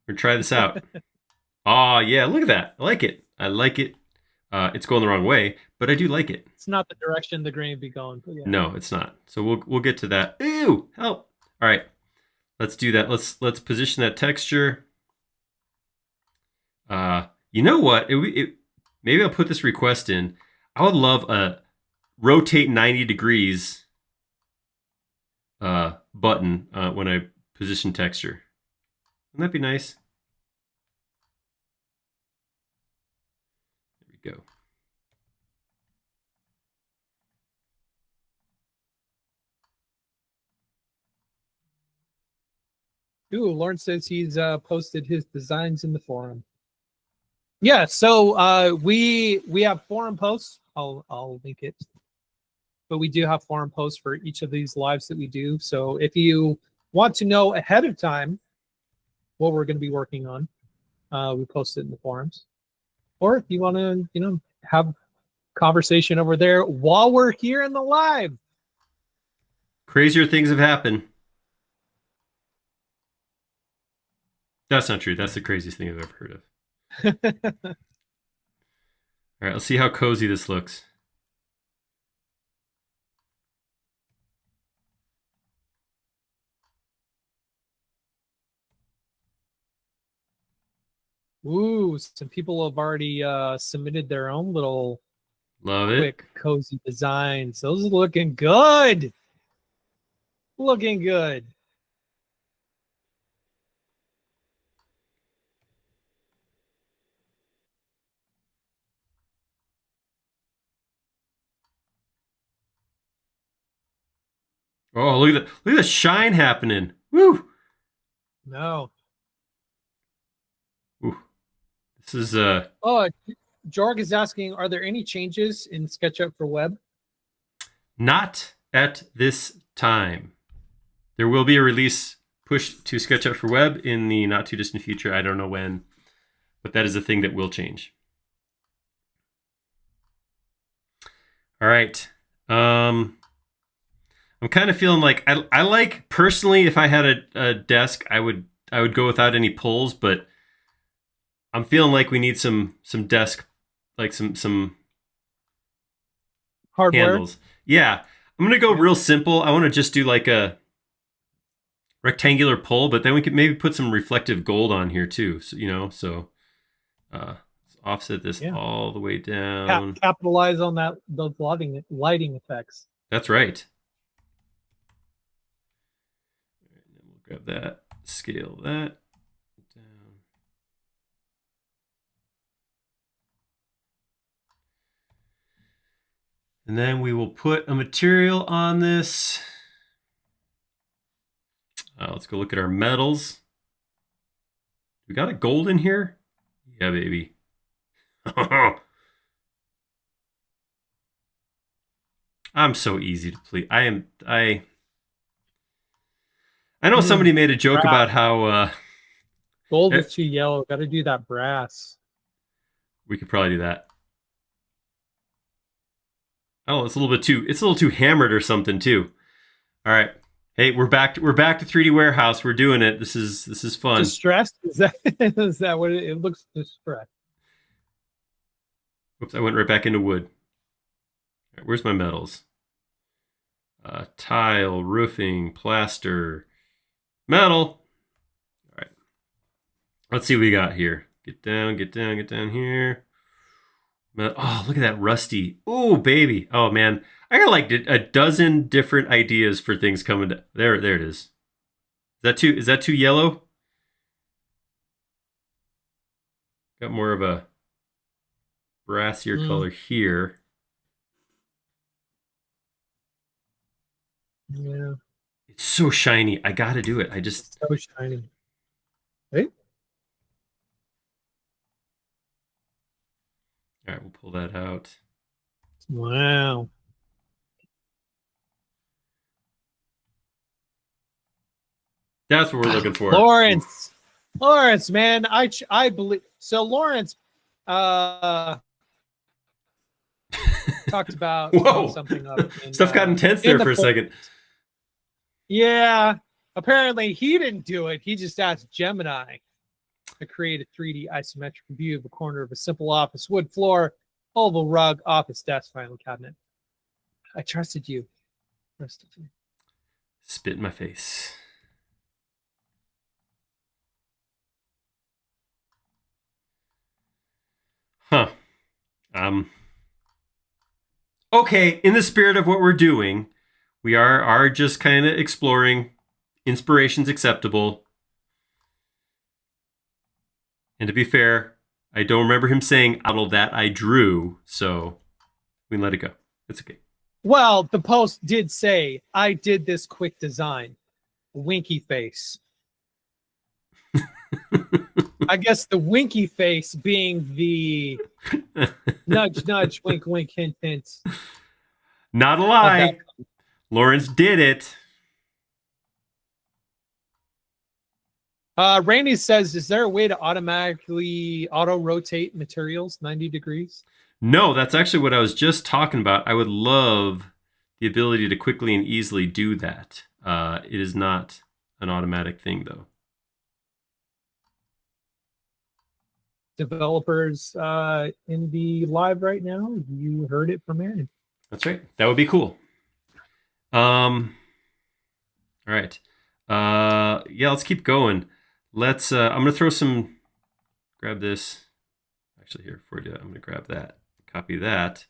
We're try this out. Ah, yeah. Look at that. I like it. I like it. It's going the wrong way, but I do like it. It's not the direction the grain would be going. But yeah. No, it's not. So we'll get to that. Ew! Help! All right, let's do that. Let's position that texture. You know what? Maybe I'll put this request in. I would love a rotate 90 degrees button when I position texture. Wouldn't that be nice? There we go. Ooh, Lauren says he's posted his designs in the forum. Yeah, so we have forum posts. I'll link it. But we do have forum posts for each of these lives that we do. So if you want to know ahead of time what we're going to be working on, we post it in the forums. Or if you want to, have conversation over there while we're here in the live. Crazier things have happened. That's not true. That's the craziest thing I've ever heard of. All right, let's see how cozy this looks. Ooh, some people have already submitted their own little Love it. quick cozy designs. Those are looking good. Looking good. Oh, look at the shine happening. Woo! No. Ooh. This is Oh, Jorg is asking, are there any changes in SketchUp for web? not at this time. There will be a release pushed to SketchUp for web in the not too distant future. I don't know when, but that is a thing that will change. All right. I'm kind of feeling like I like personally if I had a desk, I would go without any pulls, but I'm feeling like we need some desk, like some Hardware? handles. Yeah, I'm gonna go real simple. I want to just do like a rectangular pull, but then we could maybe put some reflective gold on here too. So let's offset this all the way down. Capitalize on those lighting effects. That's right. And then we'll grab that, scale that down. And then we will put a material on this. Let's go look at our metals. We got a gold in here? Yeah, baby. I'm so easy to please. I know somebody made a joke about how gold is too yellow. Got to do that brass. We could probably do that. Oh, it's a little too hammered or something too. All right. Hey, we're back to 3D warehouse. We're doing it. This is fun. Distressed? Is that what it looks distressed? Whoops, I went right back into wood. All right, where's my metals? Tile, roofing, plaster, metal. All right. Let's see what we got here. Get down here. Oh, look at that rusty. Oh, baby. Oh, man. I got like a dozen different ideas for things coming. There it is. Is that too yellow? Got more of a brassier color here. Yeah, It's so shiny. I got to do it. I just, so shiny. Right? all right, we'll pull that out. Wow. That's what we're looking for. Lawrence. Lawrence, man, I believe so. Lawrence talked about screwing Whoa. something up Stuff got intense in there the for a second. yeah. Apparently, he didn't do it. He just asked Gemini to create a 3D isometric view of a corner of a simple office, wood floor, oval rug, office desk, filing cabinet. I trusted you. Trusted you. Spit in my face. Huh. Okay, in the spirit of what we're doing, we are just kind of exploring. Inspiration's acceptable. And to be fair, I don't remember him saying out of that I drew, so we can let it go. It's okay. Well, the post did say, I did this quick design. Winky face. I guess the winky face being the nudge, nudge, wink, wink, hint, hint. Not a lie. Lawrence did it. Randy says, is there a way to automatically auto-rotate materials 90 degrees? No, that's actually what I was just talking about. I would love the ability to quickly and easily do that. It is not an automatic thing, though. Developers in the live right now, you heard it from Aaron. That's right. That would be cool. All right. Yeah, let's keep going. Let's, I'm going to throw some, grab this. Actually, here, before I do that, I'm going to grab that, copy that,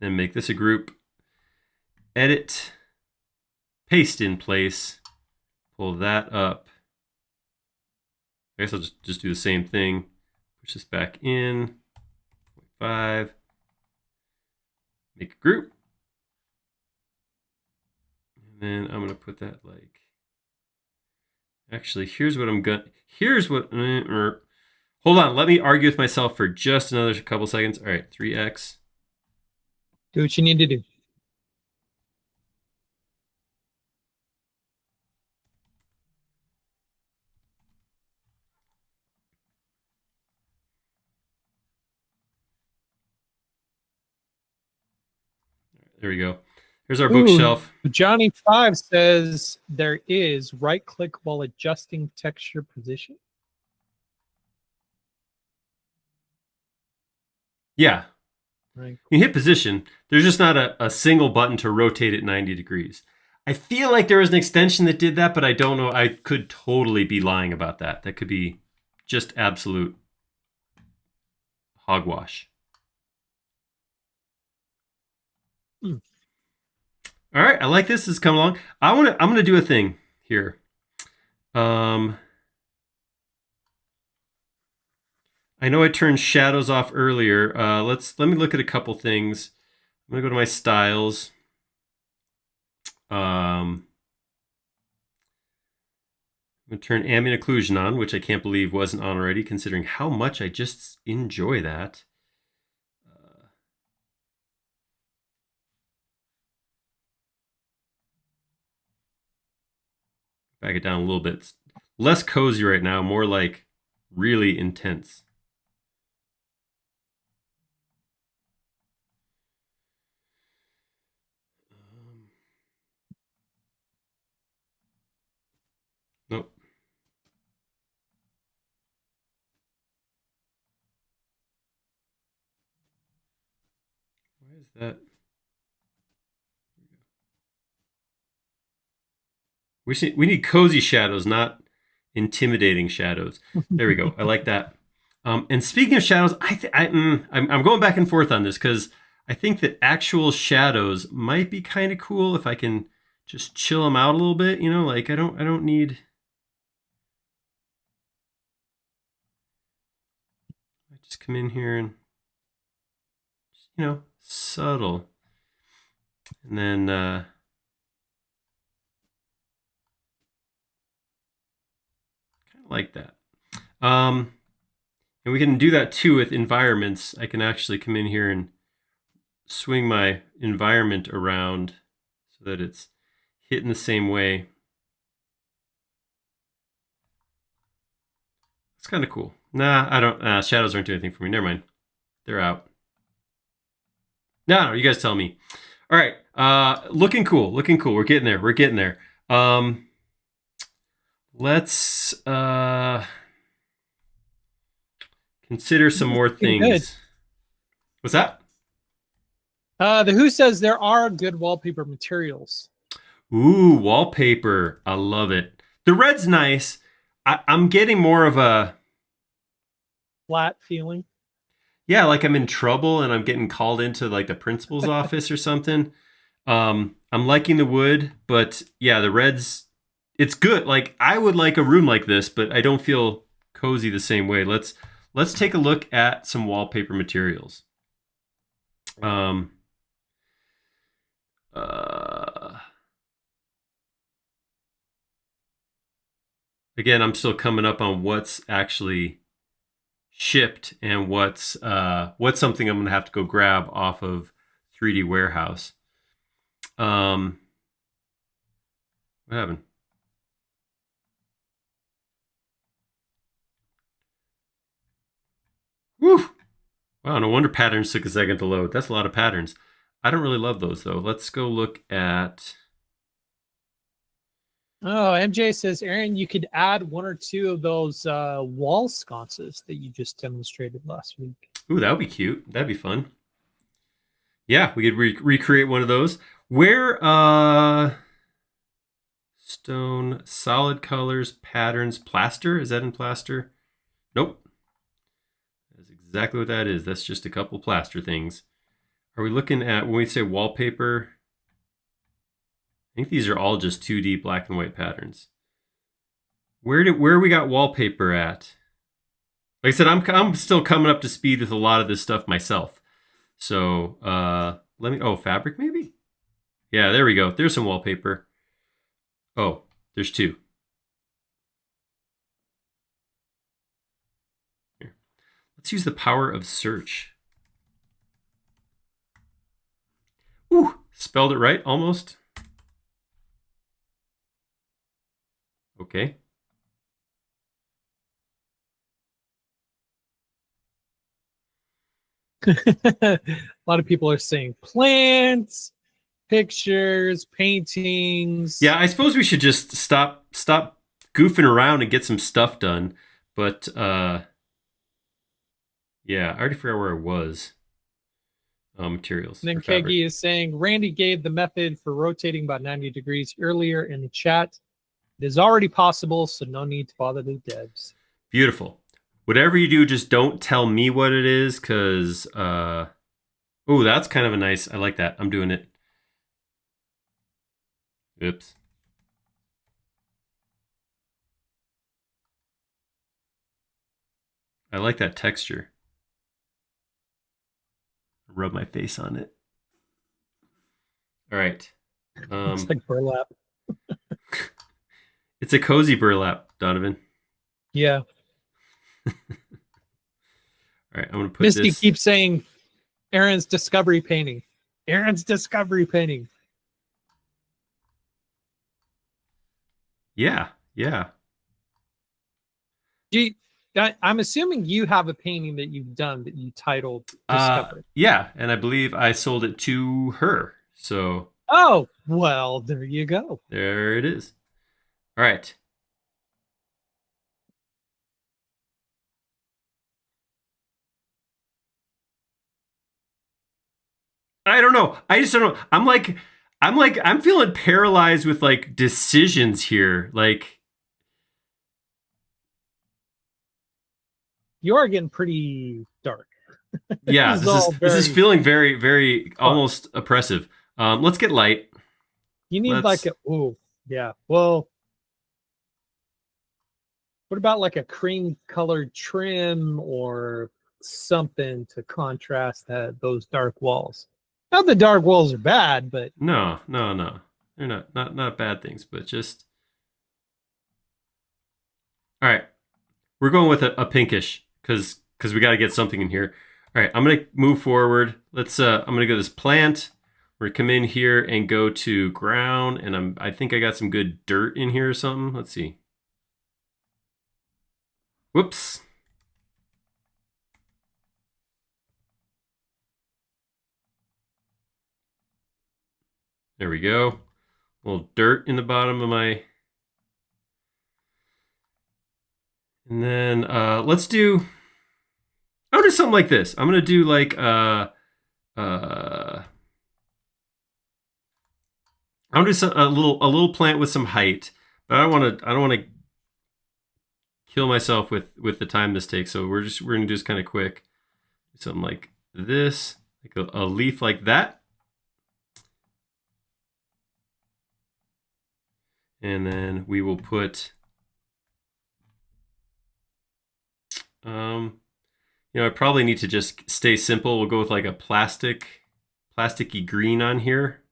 then make this a group. Edit, paste in place, pull that up. I guess I'll just do the same thing. Push this back in, 5, make a group. And then I'm going to put that like, actually, here's what I'm going to, here's what, hold on, let me argue with myself for just another couple seconds. All right, 3x. Do what you need to do. There we go. Here's our bookshelf. Johnny 5 says there is right click while adjusting texture position. Yeah. Right. You hit position. There's just not a single button to rotate it 90 degrees. I feel like there was an extension that did that, but I don't know. I could totally be lying about that. That could be just absolute hogwash. All right, I like this. This is coming along. I'm gonna do a thing here. I know I turned shadows off earlier. Let me look at a couple things. I'm gonna go to my styles. I'm gonna turn ambient occlusion on, which I can't believe wasn't on already, considering how much I just enjoy that. Back it down a little bit. It's less cozy right now, more like really intense. Nope. Why is that? We need cozy shadows, not intimidating shadows. There we go. I like that. And speaking of shadows, I'm going back and forth on this because I think that actual shadows might be kind of cool if I can just chill them out a little bit. You know, like I don't need. I just come in here and subtle, and then like that. And we can do that too with environments. I can actually come in here and swing my environment around so that it's hitting the same way. It's kind of cool. Nah, I don't. Shadows aren't doing anything for me. Never mind. They're out. No, you guys tell me. All right. Looking cool. Looking cool. We're getting there. We're getting there. Let's consider some more things. Good. What's that? The Who says there are good wallpaper materials. Ooh, wallpaper. I love it. The red's nice. I'm getting more of a Flat feeling. yeah, like I'm in trouble and I'm getting called into like the principal's office or something. I'm liking the wood, but yeah, the reds, it's good. Like I would like a room like this, but I don't feel cozy the same way. Let's take a look at some wallpaper materials. Again, I'm still coming up on what's actually shipped and what's something I'm gonna have to go grab off of 3D Warehouse. What happened? Woo! Wow, no wonder patterns took a second to load. That's a lot of patterns. I don't really love those though. Let's go look at. Oh, MJ says, Aaron, you could add one or two of those wall sconces that you just demonstrated last week. Ooh, that would be cute. That'd be fun. Yeah, we could recreate one of those. Where stone, solid colors, patterns, plaster? Is that in plaster? Nope. That's exactly what that is. That's just a couple plaster things. Are we looking at, when we say wallpaper, I think these are all just 2D black and white patterns. Where we got wallpaper at? Like I said, I'm still coming up to speed with a lot of this stuff myself. So let me. Oh, fabric maybe. Yeah, there we go. There's some wallpaper. Oh, there's two. Here, let's use the power of search. Ooh, spelled it right almost. Okay. A lot of people are saying plants, pictures, paintings. Yeah, I suppose we should just stop goofing around and get some stuff done. But yeah, I already forgot where I was. Materials. And then Keggy is saying Randy gave the method for rotating about 90 degrees earlier in the chat. It is already possible, so no need to bother the devs. Beautiful. Whatever you do, just don't tell me what it is, because oh, that's kind of a nice. I like that. I'm doing it. Oops. I like that texture. Rub my face on it. All right. It's like burlap. It's a cozy burlap, Donovan. Yeah. All right, I'm gonna put Misty this. keeps saying Aaron's discovery painting. Aaron's discovery painting. Yeah. I'm assuming you have a painting that you've done that you titled Discovery. Yeah, and I believe I sold it to her. So. Oh, well, there you go. There it is. All right. I don't know. I just don't know. I'm feeling paralyzed with like decisions here. Like You are getting pretty dark. Yeah, this is feeling very, very almost oppressive. Let's get light. You need yeah. Well, what about like a cream colored trim or something to contrast those dark walls? Not the dark walls are bad, but No. They're not bad things, but just all right. We're going with a pinkish because we got to get something in here. All right, I'm gonna move forward. Let's. I'm gonna go to this plant. We're gonna come in here and go to ground, and I think I got some good dirt in here or something. Let's see. Whoops. There we go. A little dirt in the bottom of my. And then let's do. I'll do something like this. I'm gonna do like I'll do a little plant with some height, but I don't want to kill myself with the time this takes. So we're gonna do this kind of quick. Something like this, like a leaf like that. And then we will put, I probably need to just stay simple. We'll go with like a plasticky green on here.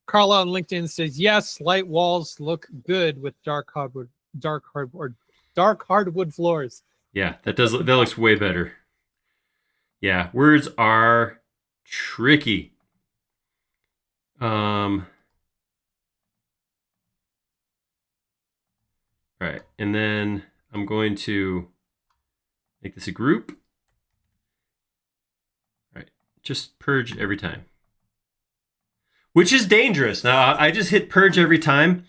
Carla on LinkedIn says, yes, light walls look good with dark hardwood floors. Yeah, that looks way better. Yeah, words are tricky. All right, and then I'm going to make this a group. All right, just purge every time. Which is dangerous. Now, I just hit purge every time.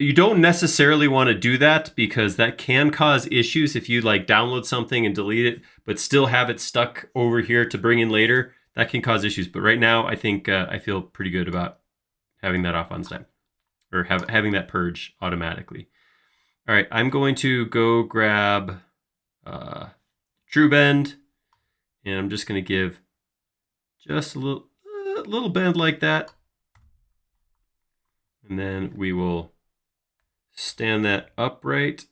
You don't necessarily want to do that because that can cause issues if you like download something and delete it, but still have it stuck over here to bring in later. That can cause issues. But right now, I think I feel pretty good about having that off on time or having that purge automatically. All right, I'm going to go grab True Bend, and I'm just going to give just a little bend like that. And then we will stand that upright.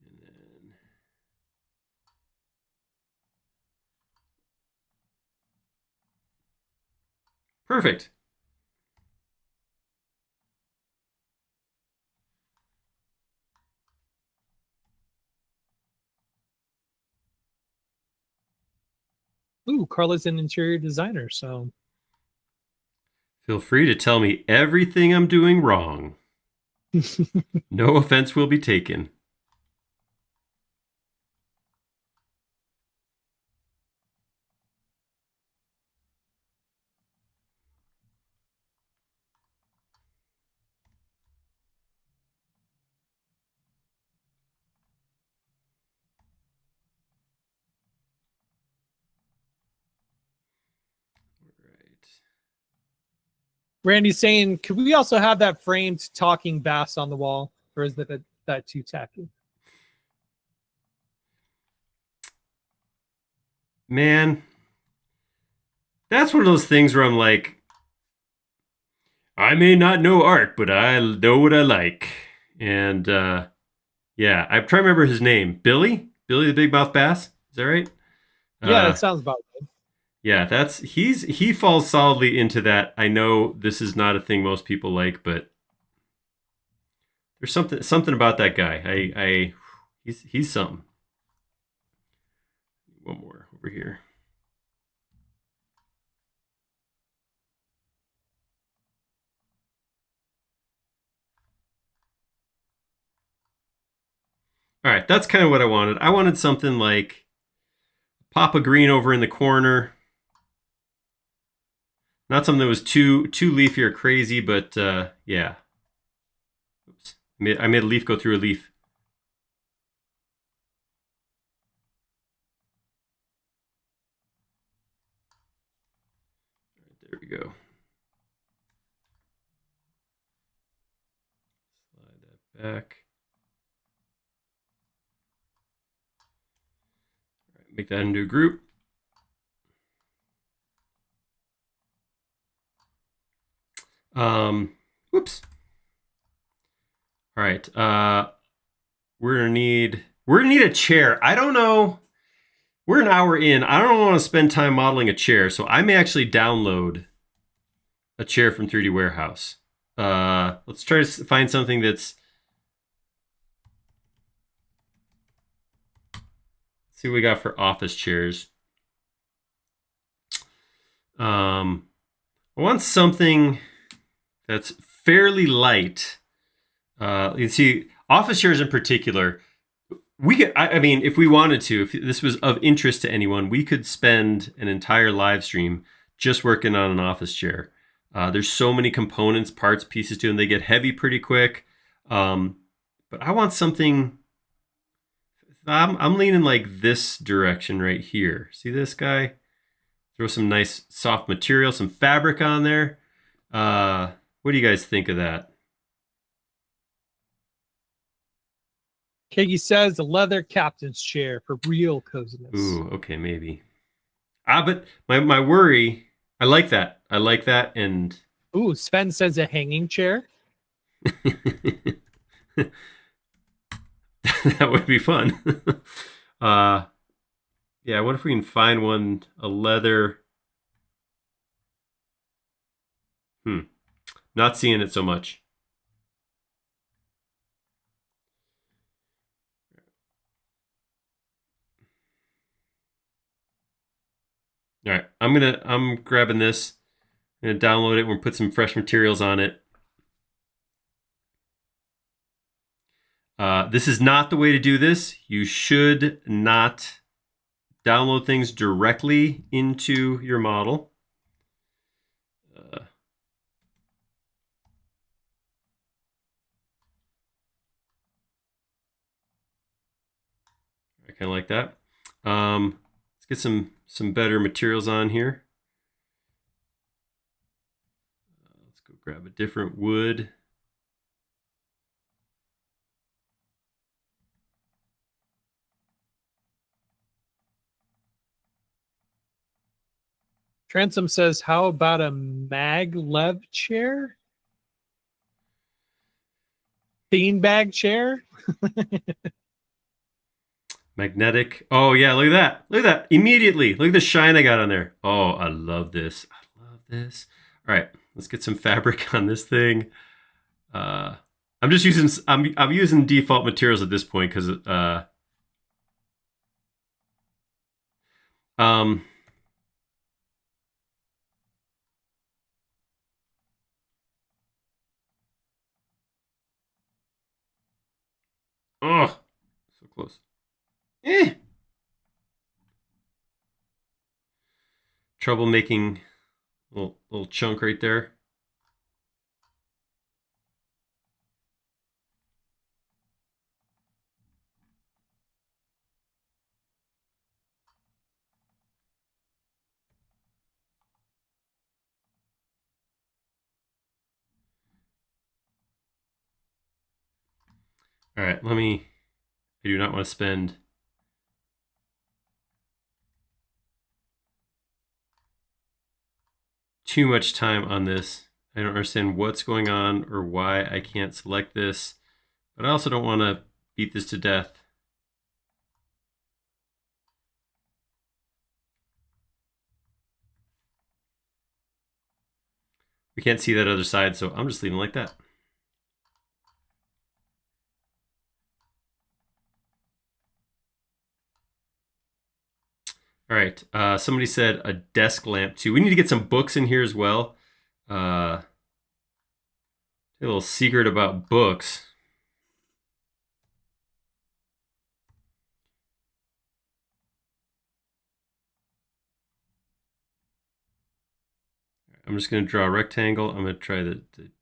And then perfect. Ooh, Carla's an interior designer, so Feel free to tell me everything I'm doing wrong. No offense will be taken. Randy's saying, could we also have that framed talking bass on the wall, or is that too tacky? Man, that's one of those things where I'm like, I may not know art, but I know what I like. And yeah, I'm trying to remember his name. Billy the Big Mouth Bass. Is that right? Yeah, that sounds about right. Yeah, he falls solidly into that. I know this is not a thing most people like, but there's something about that guy. He's something. One more over here. All right, that's kind of what I wanted. I wanted something like pop a green over in the corner. Not something that was too leafy or crazy, but yeah. Oops. I made a leaf go through a leaf. All right, there we go. Slide that back. All right, make that into a group. Whoops. All right. We're gonna need a chair. I don't know. we're an hour in. I don't want to spend time modeling a chair, so I may actually download a chair from 3D Warehouse. Let's try to find something that's. Let's see what we got for office chairs. I want something that's fairly light. You can see office chairs in particular. We could, I mean, if we wanted to, if this was of interest to anyone, we could spend an entire live stream just working on an office chair. There's so many components, parts, pieces to them. They get heavy pretty quick. But I want something. I'm leaning like this direction right here. See this guy? Throw some nice soft material, some fabric on there. What do you guys think of that? Keggy says the leather captain's chair for real coziness. Ooh, okay, maybe. But my worry, I like that. I like that, and ooh, Sven says a hanging chair. that would be fun. Yeah, what if we can find one, a leather? Not seeing it so much. All right, I'm grabbing this. I'm gonna download it. We're gonna put some fresh materials on it. This is not the way to do this. You should not download things directly into your model. I kind of like that. Let's get some better materials on here. Let's go grab a different wood. Transom says, how about a maglev chair? Beanbag chair? Magnetic. Oh, yeah, look at that. Look at that. Immediately. Look at the shine I got on there. Oh, I love this. I love this. All right, let's get some fabric on this thing. I'm just using, I'm using default materials at this point because, oh, so close. Trouble making little chunk right there. All right, I do not want to spend too much time on this. I don't understand what's going on or why I can't select this, but I also don't want to beat this to death. We can't see that other side, so I'm just leaving it like that. All right, somebody said a desk lamp too. We need to get some books in here as well. A little secret about books. I'm just going to draw a rectangle. I'm going to try the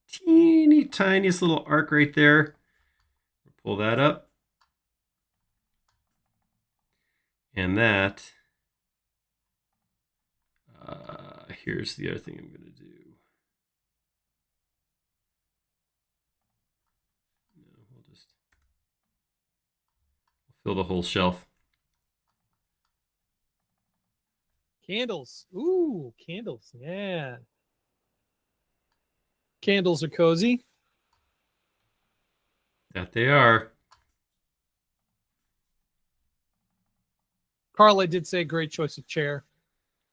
teeny tiniest little arc right there. Pull that up. And that, here's the other thing I'm going to do. We'll just fill the whole shelf. Candles. Ooh, candles. Yeah. Candles are cozy. That they are. Carla did say great choice of chair.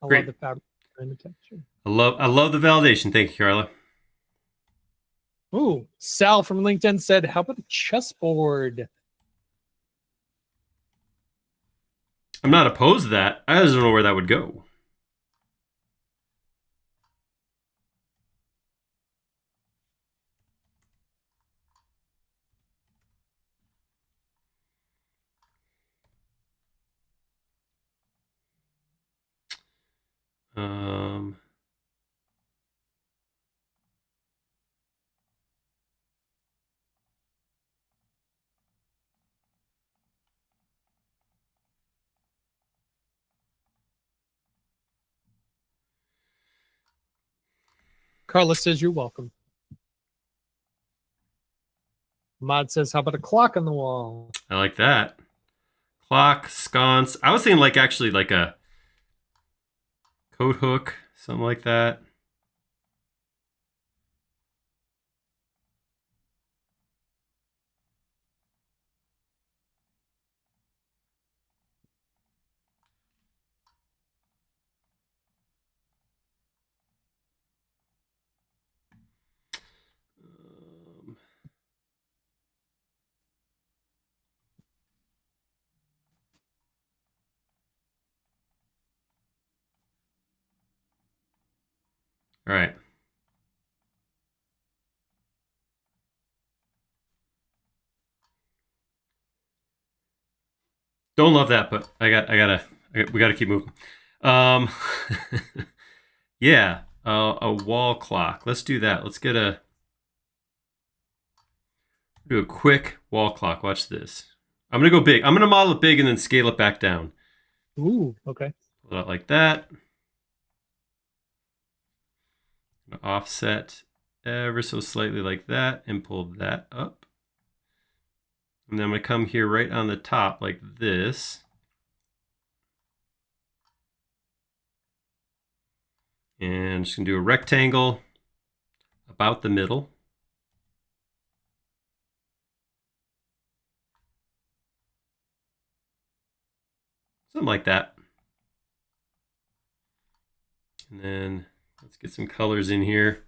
I Great. love the fabric and the texture. I love the validation. Thank you, Carla. Ooh, Sal from LinkedIn said, how about a chessboard? I'm not opposed to that. I just don't know where that would go. Carla says, you're welcome. Mod says, how about a clock on the wall? I like that. Clock, sconce. I was thinking like actually like a coat hook, something like that. All right. Don't love that, but we gotta keep moving. Yeah, a wall clock. Let's do that. Let's do a quick wall clock. Watch this. I'm gonna go big. I'm gonna model it big and then scale it back down. Ooh, okay. Pull it out like that. Offset ever so slightly like that and pull that up. And then I'm going to come here right on the top like this. And I'm just going to do a rectangle about the middle. Something like that. And then let's get some colors in here.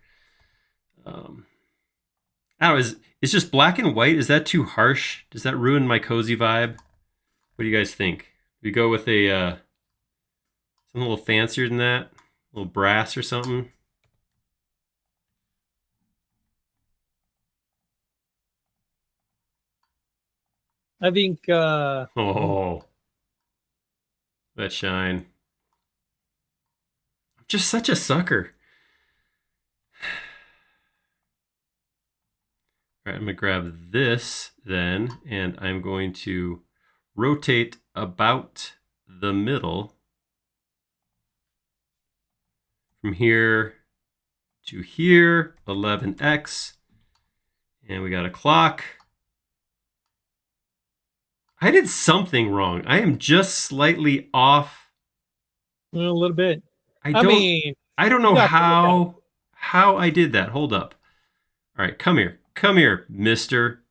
I don't know, it's just black and white. Is that too harsh? Does that ruin my cozy vibe? What do you guys think? We go with a something a little fancier than that, a little brass or something. I think Oh, that shine. I'm just such a sucker. All right, I'm going to grab this then, and I'm going to rotate about the middle from here to here, 11x, and we got a clock. I did something wrong. I am just slightly off. a little bit. I don't know how I did that. Hold up. All right, come here. Come here, mister.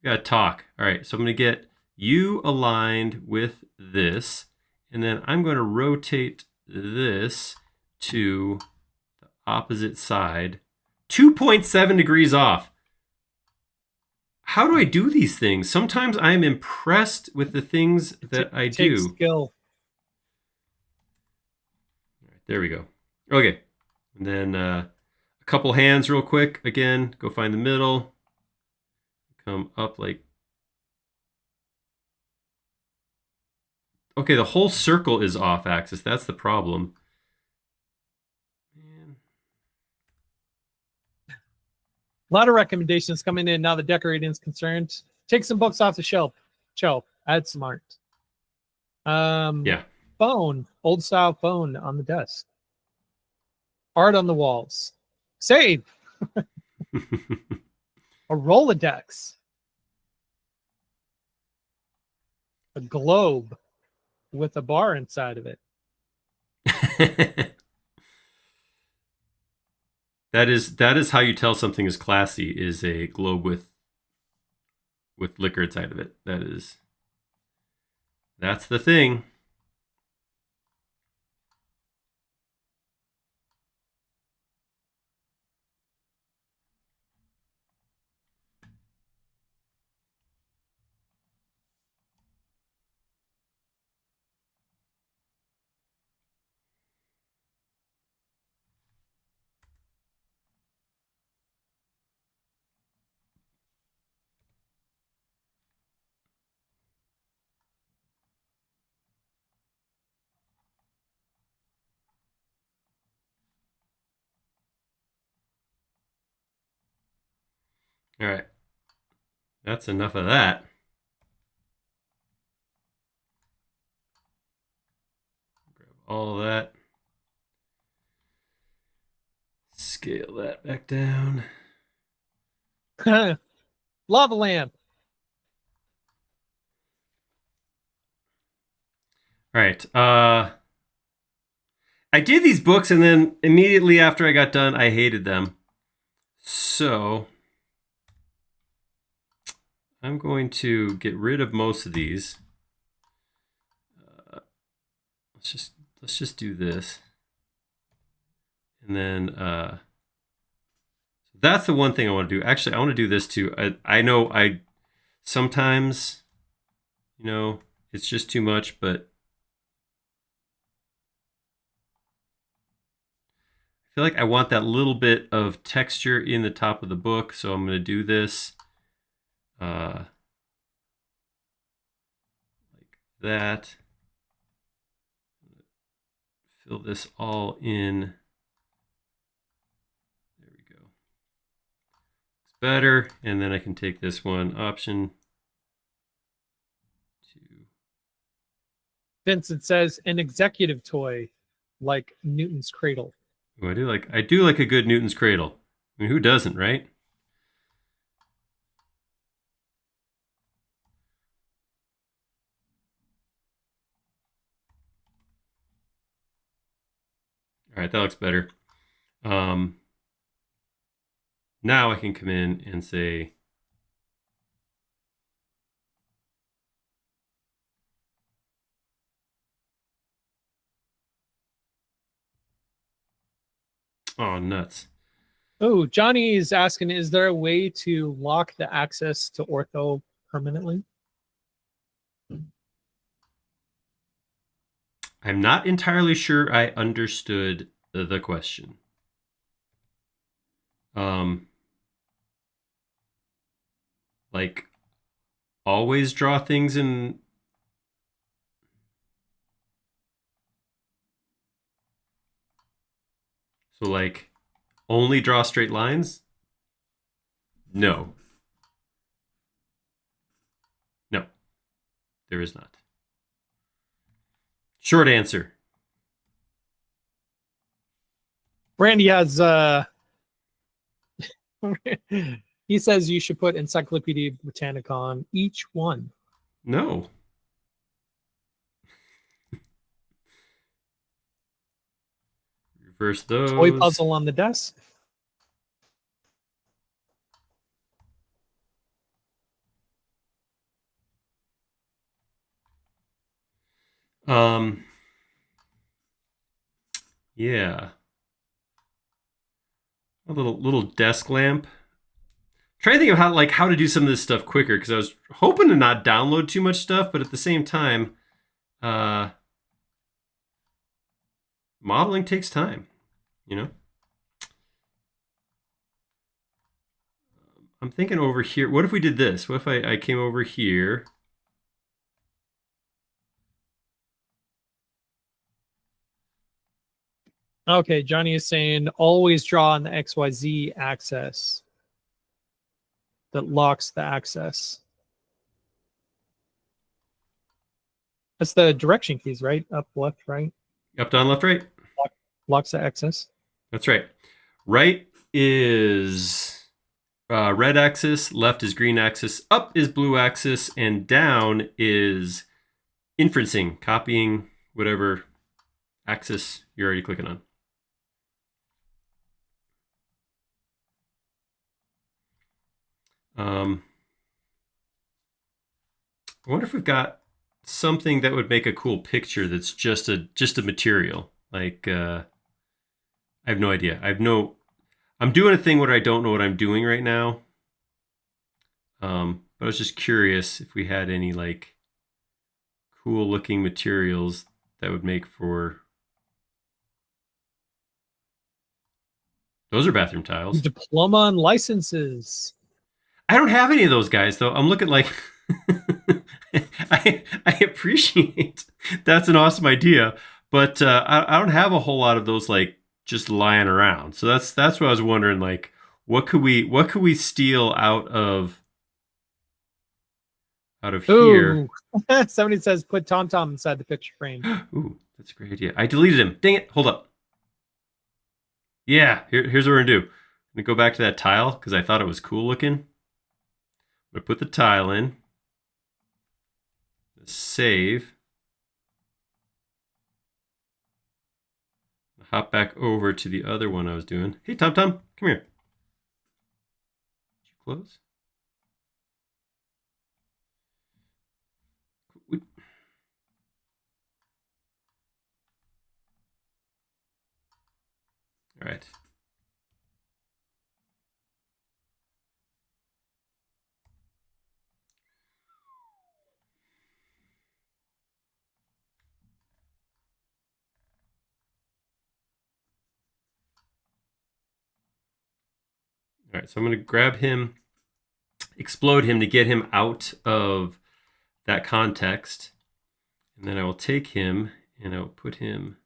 We gotta talk. All right, so I'm gonna get you aligned with this, and then I'm gonna rotate this to the opposite side. 2.7 degrees off. How do I do these things? Sometimes I'm impressed with the things that I do. Skill. All right, there we go. Okay, and then a couple hands real quick. Again, go find the middle. Come up like... Okay, the whole circle is off axis. That's the problem. Man. A lot of recommendations coming in now that decorating is concerned. Take some books off the shelf. Add some art. Yeah. Phone. Old style phone on the desk. Art on the walls. Save. A Rolodex. A globe with a bar inside of it. That is how you tell something is classy, is a globe with liquor inside of it. That is That's the thing. All right. That's enough of that. Grab all of that. Scale that back down. Lava lamp. All right. I did these books, and then immediately after I got done, I hated them. So I'm going to get rid of most of these. Let's just do this, and then that's the one thing I want to do. Actually, I want to do this too. I know I sometimes, it's just too much, but I feel like I want that little bit of texture in the top of the book, so I'm going to do this like that. Fill this all in. There we go. It's better, and then I can take this one option. Vincent says an executive toy like Newton's Cradle. Ooh, I do like a good Newton's Cradle. I mean, who doesn't, right? All right, that looks better. Now I can come in and say, oh, nuts. Oh, Johnny is asking, is there a way to lock the access to ortho permanently? I'm not entirely sure I understood the question. Like, always draw things in. So, like, only draw straight lines? No. No, there is not. Short answer. Randy has he says you should put Encyclopedia Britannica on each one. No. Reverse those. Toy puzzle on the desk. Yeah. A little desk lamp. Trying to think of how to do some of this stuff quicker, because I was hoping to not download too much stuff, but at the same time, modeling takes time, you know? I'm thinking over here. What if we did this? What if I came over here? Okay, Johnny is saying always draw on the XYZ axis that locks the access. That's the direction keys, right? Up, left, right. Up, down, left, right. Locks the axis. That's right. Right is red axis, left is green axis, up is blue axis, and down is inferencing, copying whatever axis you're already clicking on. I wonder if we've got something that would make a cool picture that's just a material. Like I have no idea. I'm doing a thing where I don't know what I'm doing right now. But I was just curious if we had any like cool looking materials that would make for. Those are bathroom tiles. Diploma and licenses. I don't have any of those guys though. I'm looking like I appreciate that's an awesome idea, but I don't have a whole lot of those like just lying around. So that's what I was wondering. Like, what could we steal out of here? Ooh. Somebody says put Tom Tom inside the picture frame. Ooh, that's a great idea. I deleted him. Dang it! Hold up. Yeah, here's what we're gonna do. I'm gonna go back to that tile because I thought it was cool looking. I'm gonna put the tile in. Save. Hop back over to the other one I was doing. Hey, Tom Tom, come here. Did you close? All right. All right, so I'm going to grab him, explode him to get him out of that context. And then I will take him and I will put him.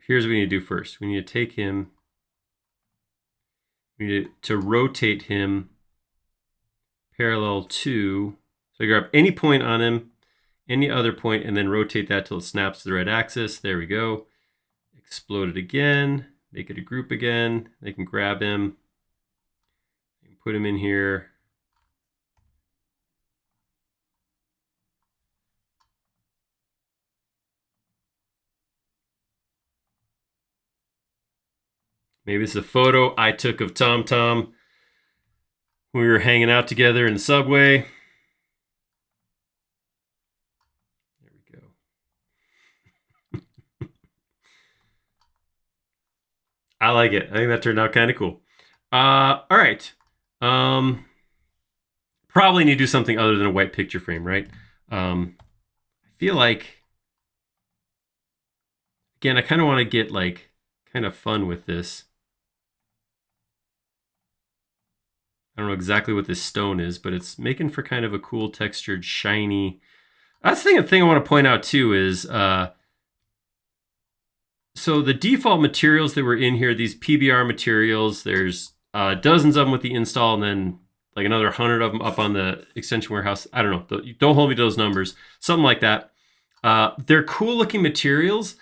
Here's what we need to do first. We need to take him. We need to rotate him parallel to. So I grab any point on him, any other point, and then rotate that till it snaps to the right axis. There we go. Explode it again. Make it a group again. They can grab him. Put him in here. Maybe it's a photo I took of Tom Tom when we were hanging out together in the subway. There we go. I like it. I think that turned out kind of cool. All right. Probably need to do something other than a white picture frame, right? I feel like, again, I kind of want to get like kind of fun with this. I don't know exactly what this stone is, but it's making for kind of a cool textured, shiny. That's the thing I want to point out too is, so the default materials that were in here, these PBR materials, there's dozens of them with the install and then like another 100 of them up on the extension warehouse. I don't know. Don't hold me to those numbers. Something like that. They're cool looking materials,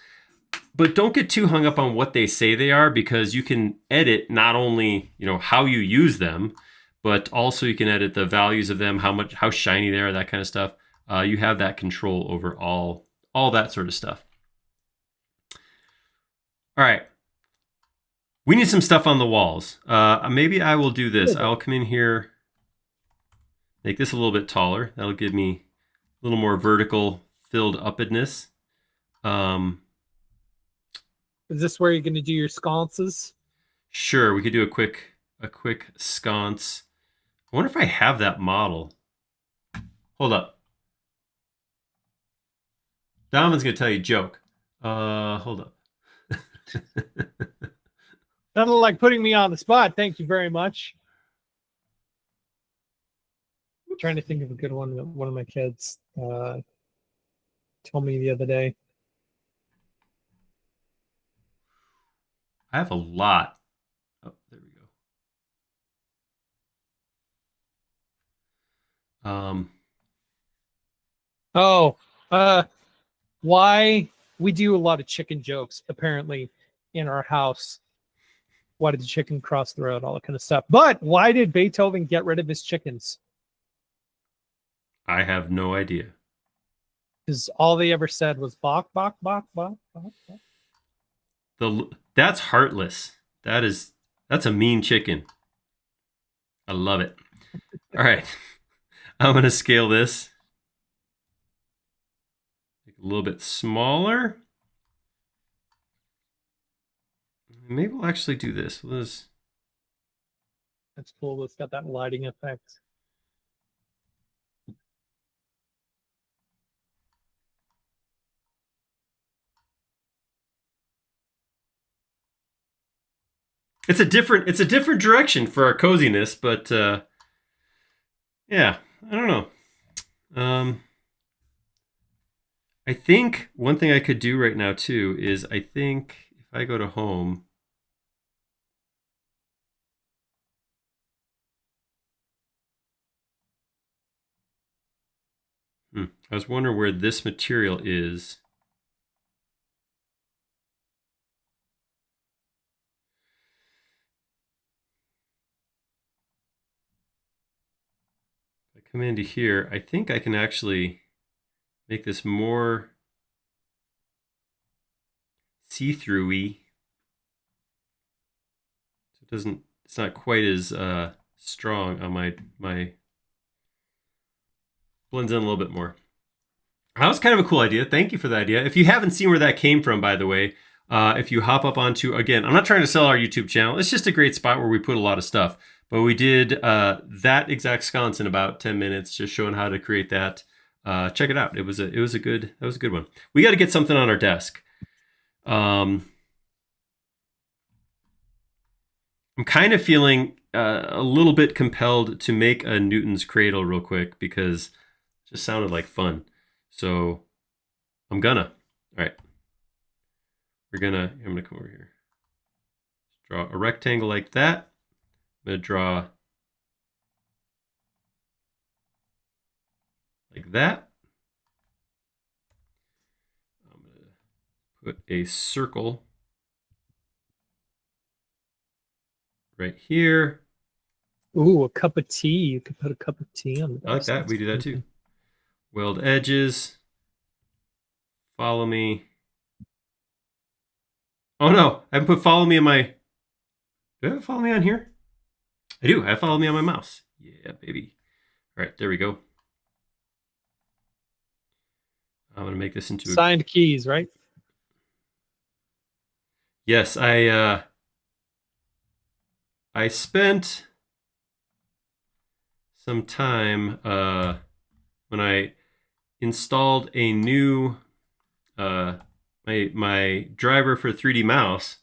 but don't get too hung up on what they say they are because you can edit not only, how you use them, but also you can edit the values of them, how shiny they are, that kind of stuff. You have that control over all that sort of stuff. All right. We need some stuff on the walls. Maybe I will do this. I'll come in here, make this a little bit taller. That'll give me a little more vertical filled upness. Is this where you're going to do your sconces? Sure, we could do a quick sconce. I wonder if I have that model. Hold up. Donovan's going to tell you a joke. Hold up. Nothing like putting me on the spot. Thank you very much. I'm trying to think of a good one that one of my kids told me the other day. I have a lot. Oh, there we go. Why we do a lot of chicken jokes, apparently, in our house. Why did the chicken cross the road? All that kind of stuff. But why did Beethoven get rid of his chickens? I have no idea. Because all they ever said was bok, bok, bok, bok, bok, bok. That's heartless. That's a mean chicken. I love it. All right. I'm going to scale this little bit smaller. Maybe we'll actually do this. That's cool. It's got that lighting effect. It's a different direction for our coziness, but yeah, I don't know. I think one thing I could do right now too is I think if I go to home, I was wondering where this material is. If I come into here, I think I can actually make this more see-through-y. So it's not quite as strong on my blends in a little bit more. That was kind of a cool idea. Thank you for the idea. If you haven't seen where that came from, by the way, if you hop up onto, again, I'm not trying to sell our YouTube channel. It's just a great spot where we put a lot of stuff. But we did that exact sconce in about 10 minutes, just showing how to create that. Check it out. That was a good one. We got to get something on our desk. I'm kind of feeling a little bit compelled to make a Newton's Cradle real quick because it just sounded like fun. So I'm gonna. All right. I'm gonna come over here. Draw a rectangle like that. I'm gonna draw like that. I'm gonna put a circle right here. Ooh, a cup of tea. You could put a cup of tea on the I like that. We do that too. Weld edges. Follow me. Oh no, I haven't put follow me on my... Do I have follow me on here? I do. I have follow me on my mouse. Yeah, baby. All right, there we go. I'm going to make this into signed keys, right? Yes, I spent some time when I installed a new my driver for 3D mouse,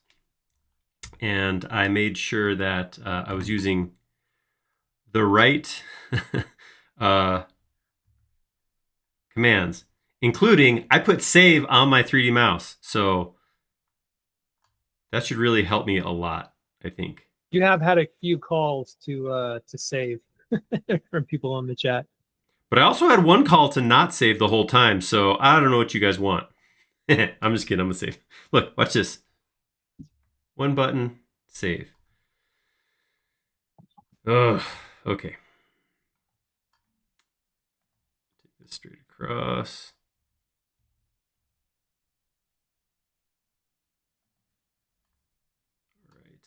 and I made sure that I was using the right commands, including I put save on my 3D mouse, so that should really help me a lot, I think. You have had a few calls to save from people on the chat. But I also had one call to not save the whole time, so I don't know what you guys want. I'm just kidding. I'm going to save. Look, watch this. One button, save. Ugh, okay. Take this straight across. All right.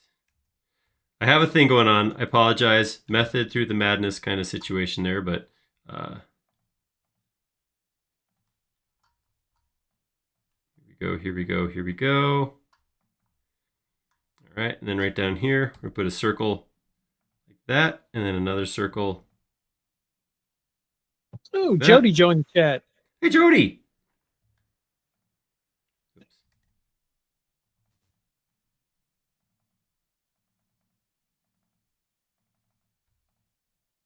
I have a thing going on. I apologize. Method through the madness kind of situation there, but here we go. All right, and then right down here, we're gonna put a circle like that, and then another circle. Oh, Jody joined the chat. Hey, Jody. Oops.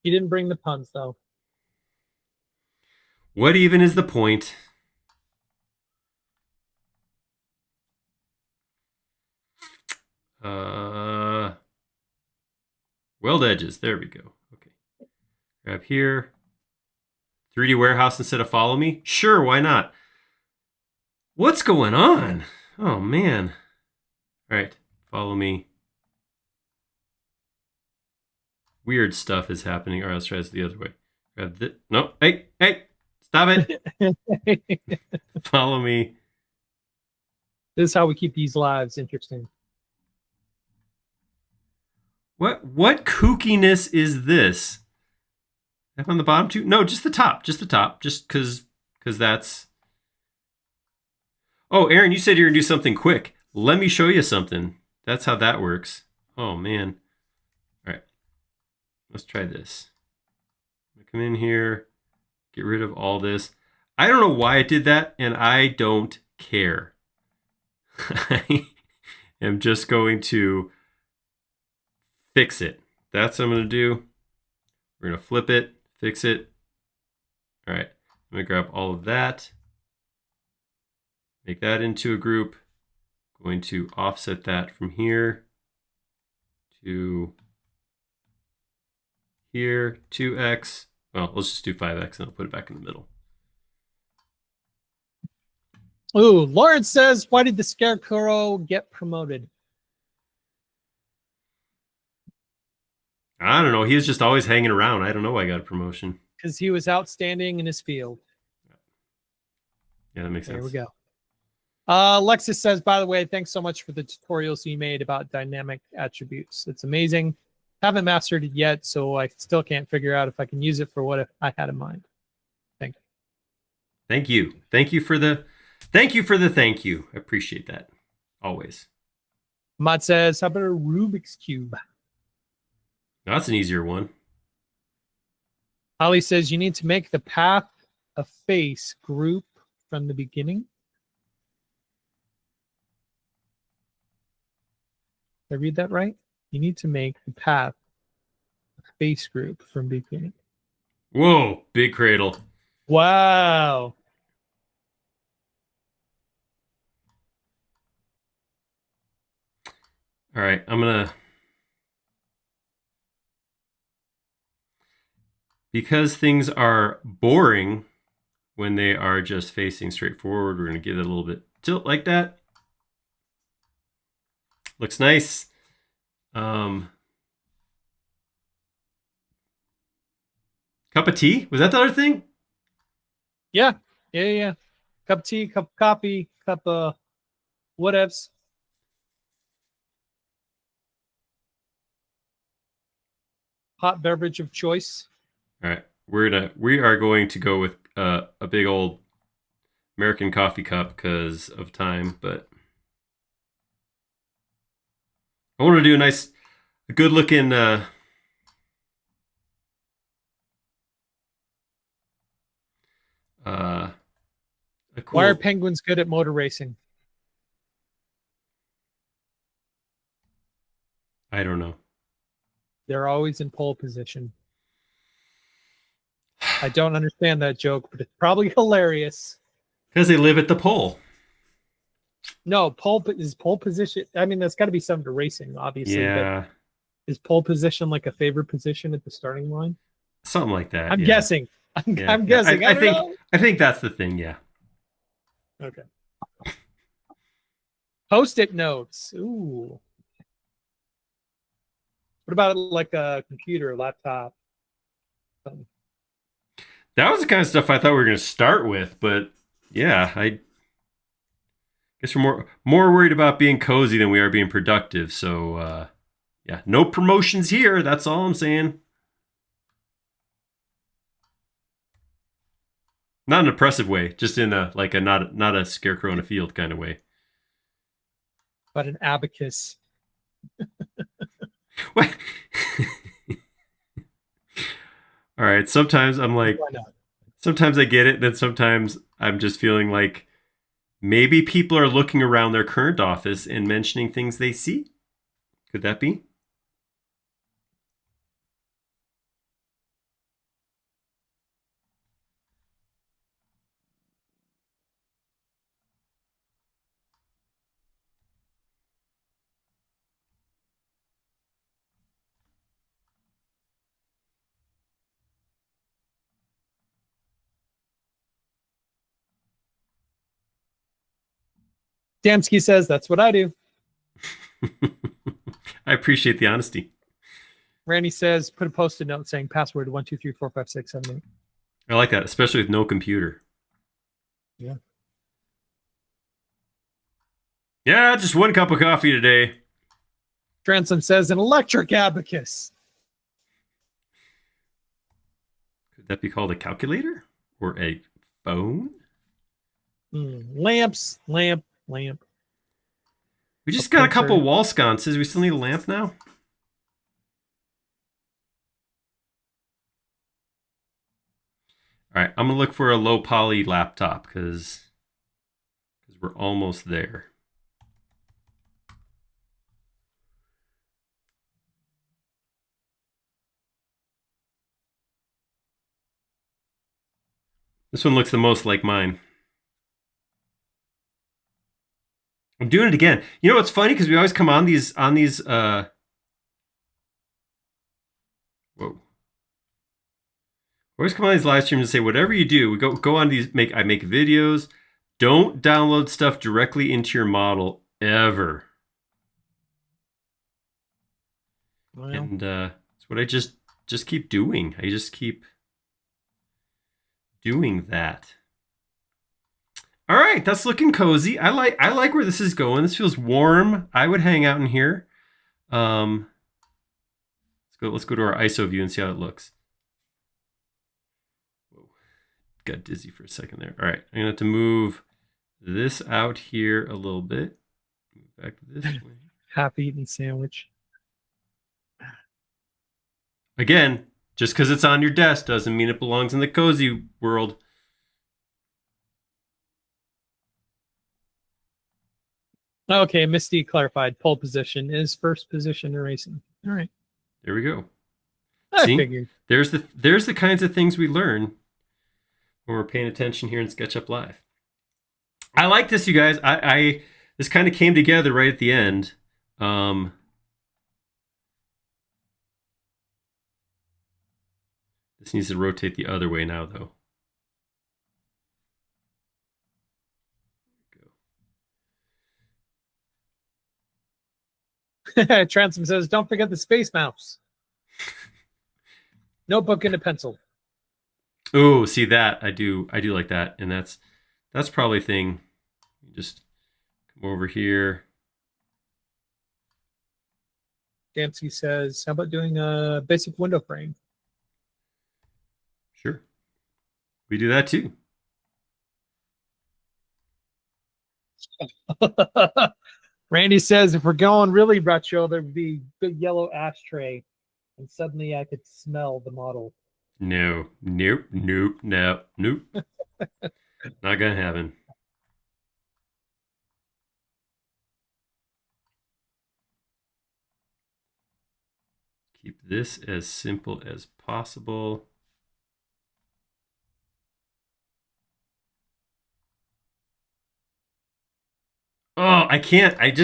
He didn't bring the puns, though. What even is the point? Weld edges. There we go. Okay. Grab here. 3D warehouse instead of follow me? Sure, why not? What's going on? Oh, man. All right. Follow me. Weird stuff is happening. All right, let's try this the other way. Grab this. No. Hey. Stop it. Follow me. This is how we keep these lives interesting. What kookiness is this? Up on the bottom too? No, just the top. Just because that's Oh, Aaron, you said you're going to do something quick. Let me show you something. That's how that works. Oh, man. All right. Let's try this. I'm going to come in here, get rid of all this. I don't know why it did that, and I don't care. I am just going to fix it. That's what I'm going to do. We're going to flip it, fix it. All right. I'm going to grab all of that. Make that into a group. Going to offset that from here to here, 2x. Well, let's just do 5x and I'll put it back in the middle. Ooh, Lawrence says, why did the Scarecrow get promoted? I don't know. He was just always hanging around. I don't know why I got a promotion. Because he was outstanding in his field. Yeah, that makes sense. There we go. Lexus says, by the way, thanks so much for the tutorials you made about dynamic attributes. It's amazing. Haven't mastered it yet, so I still can't figure out if I can use it for what I had in mind. Thank you. Thank you. Thank you for the thank you. I appreciate that. Always. Matt says, how about a Rubik's Cube? That's an easier one. Holly says, you need to make the path a face group from the beginning. Did I read that right? You need to make the path a face group from beginning. Whoa, big Cradle. Wow. All right, I'm gonna, because things are boring when they are just facing straight forward, we're gonna give it a little bit tilt like that. Looks nice. Cup of tea? Was that the other thing? Yeah. Cup of tea, cup of coffee, cup of whatevs. Hot beverage of choice. All right, we are going to go with a big old American coffee cup because of time, but I want to do a good looking a cool. Why are penguins good at motor racing? I don't know. They're always in pole position. I don't understand that joke, but it's probably hilarious. Because they live at the pole. No, pole position. I mean, that's got to be something to racing, obviously. Yeah. But is pole position like a favorite position at the starting line? Something like that. I'm guessing. I'm guessing. I think that's the thing. Yeah. Okay. Post-it notes. Ooh. What about like a computer, laptop? Something. That was the kind of stuff I thought we were going to start with, but yeah, I guess we're more worried about being cozy than we are being productive. So yeah, no promotions here. That's all I'm saying. Not an oppressive way, just in a not a scarecrow in a field kind of way. But an abacus. What? All right. Sometimes I'm like, sometimes I get it. Then sometimes I'm just feeling like maybe people are looking around their current office and mentioning things they see. Could that be? Damsky says that's what I do. I appreciate the honesty. Randy says put a post-it note saying password 1234567. I like that, especially with no computer. Yeah. Yeah, just one cup of coffee today. Transom says an electric abacus. Could that be called a calculator or a phone? Lamp. We just got a couple wall sconces. We still need a lamp now? All right, I'm gonna look for a low poly laptop because we're almost there. This one looks the most like mine. I'm doing it again. You know what's funny? Because we always come on these whoa. We always come on these live streams and say, whatever you do, we go on these, I make videos. Don't download stuff directly into your model ever. Well, and that's what I just keep doing. I just keep doing that. All right, that's looking cozy. I like where this is going. This feels warm. I would hang out in here. Let's go to our ISO view and see how it looks. Whoa. Got dizzy for a second there. All right, I'm gonna have to move this out here a little bit. Move back this way. Half-eaten sandwich. Again, just because it's on your desk doesn't mean it belongs in the cozy world. Okay, Misty clarified pole position is first position in racing. All right. There we go. I figured. There's the kinds of things we learn when we're paying attention here in SketchUp Live. I like this, you guys. This kind of came together right at the end. This needs to rotate the other way now, though. Transom says, don't forget the space mouse. Notebook and a pencil. Oh, see that? I do like that. And that's probably a thing. Just come over here. Dempsey says, how about doing a basic window frame? Sure. We do that too. Randy says, if we're going really retro, there'd be big yellow ashtray, and suddenly I could smell the model. No. Nope. Not gonna happen. Keep this as simple as possible. Oh, I can't. It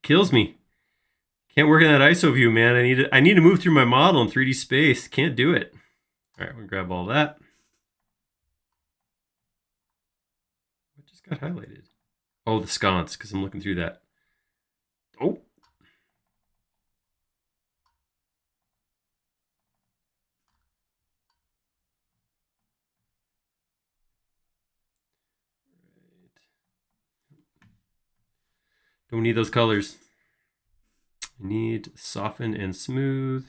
kills me. Can't work in that ISO view, man. I need to move through my model in 3D space. Can't do it. All right, we'll grab all that. What just got highlighted? Oh, the sconce, because I'm looking through that. Oh. Don't need those colors. I need soften and smooth.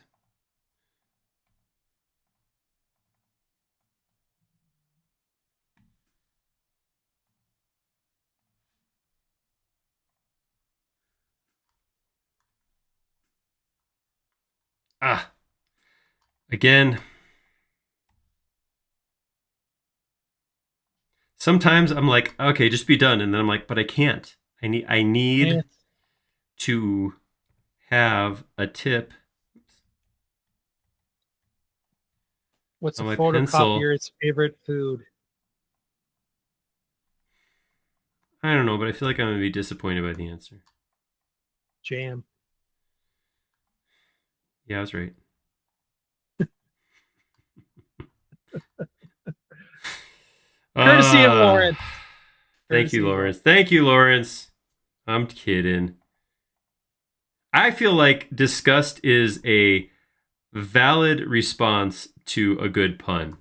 Again. Sometimes I'm like, okay, just be done. And then I'm like, but I can't. I need to have a tip. What's a photocopier's favorite food? I don't know, but I feel like I'm going to be disappointed by the answer. Jam. Yeah, I was right. Courtesy of Lawrence. Thank you, Lawrence. Thank you, Lawrence. I'm kidding. I feel like disgust is a valid response to a good pun.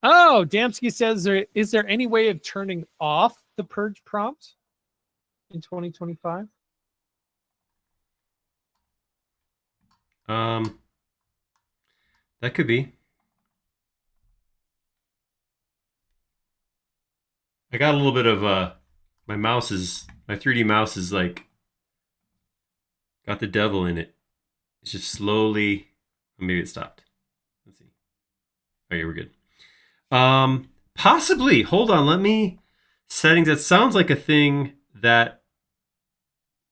Oh, Damsky says, is there any way of turning off the purge prompt in 2025? That could be. I got a little bit of my 3D mouse is like got the devil in it. It's just slowly. Maybe it stopped. Let's see. Okay, we're good. Possibly. Hold on. Let me settings. That sounds like a thing that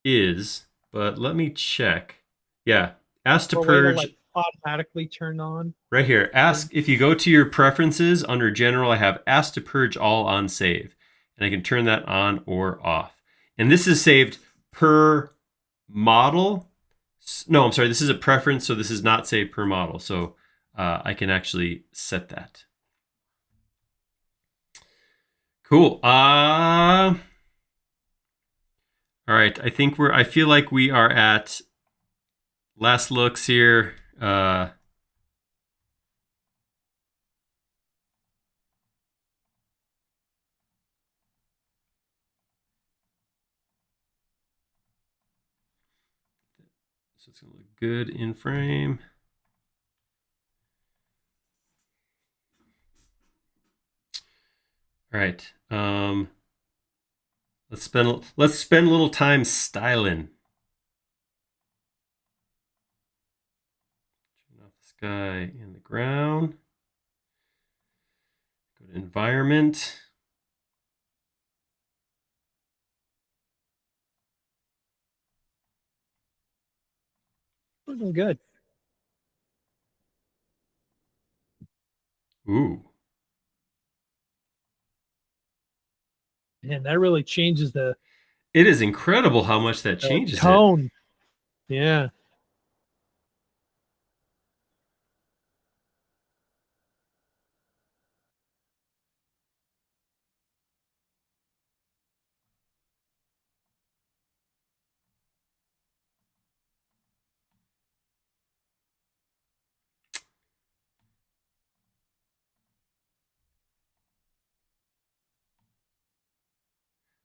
is, but let me check. Yeah, ask to Or a way to purge. like automatically turn on. Right here. Ask if you go to your preferences under general, I have ask to purge all on save. And I can turn that on or off. And this is saved per model. No, I'm sorry. This is a preference, so this is not saved per model. So I can actually set that. Cool. All right. I feel like we are at last looks here. So it's going to look good in frame. All right. Let's spend a little time styling. Turn off the sky and the ground. Go to environment. Looking good. Ooh. Man, that really changes the It is incredible how much that changes tone. Yeah.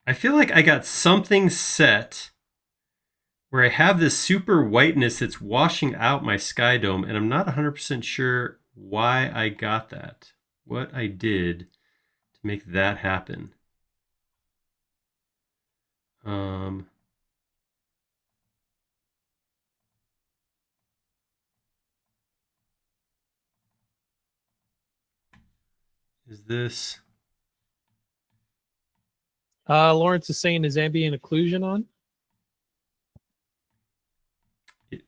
I feel like I got something set where I have this super whiteness that's washing out my sky dome, and I'm not 100% sure why I got that. What I did to make that happen. Is this? Lawrence is saying, is ambient occlusion on?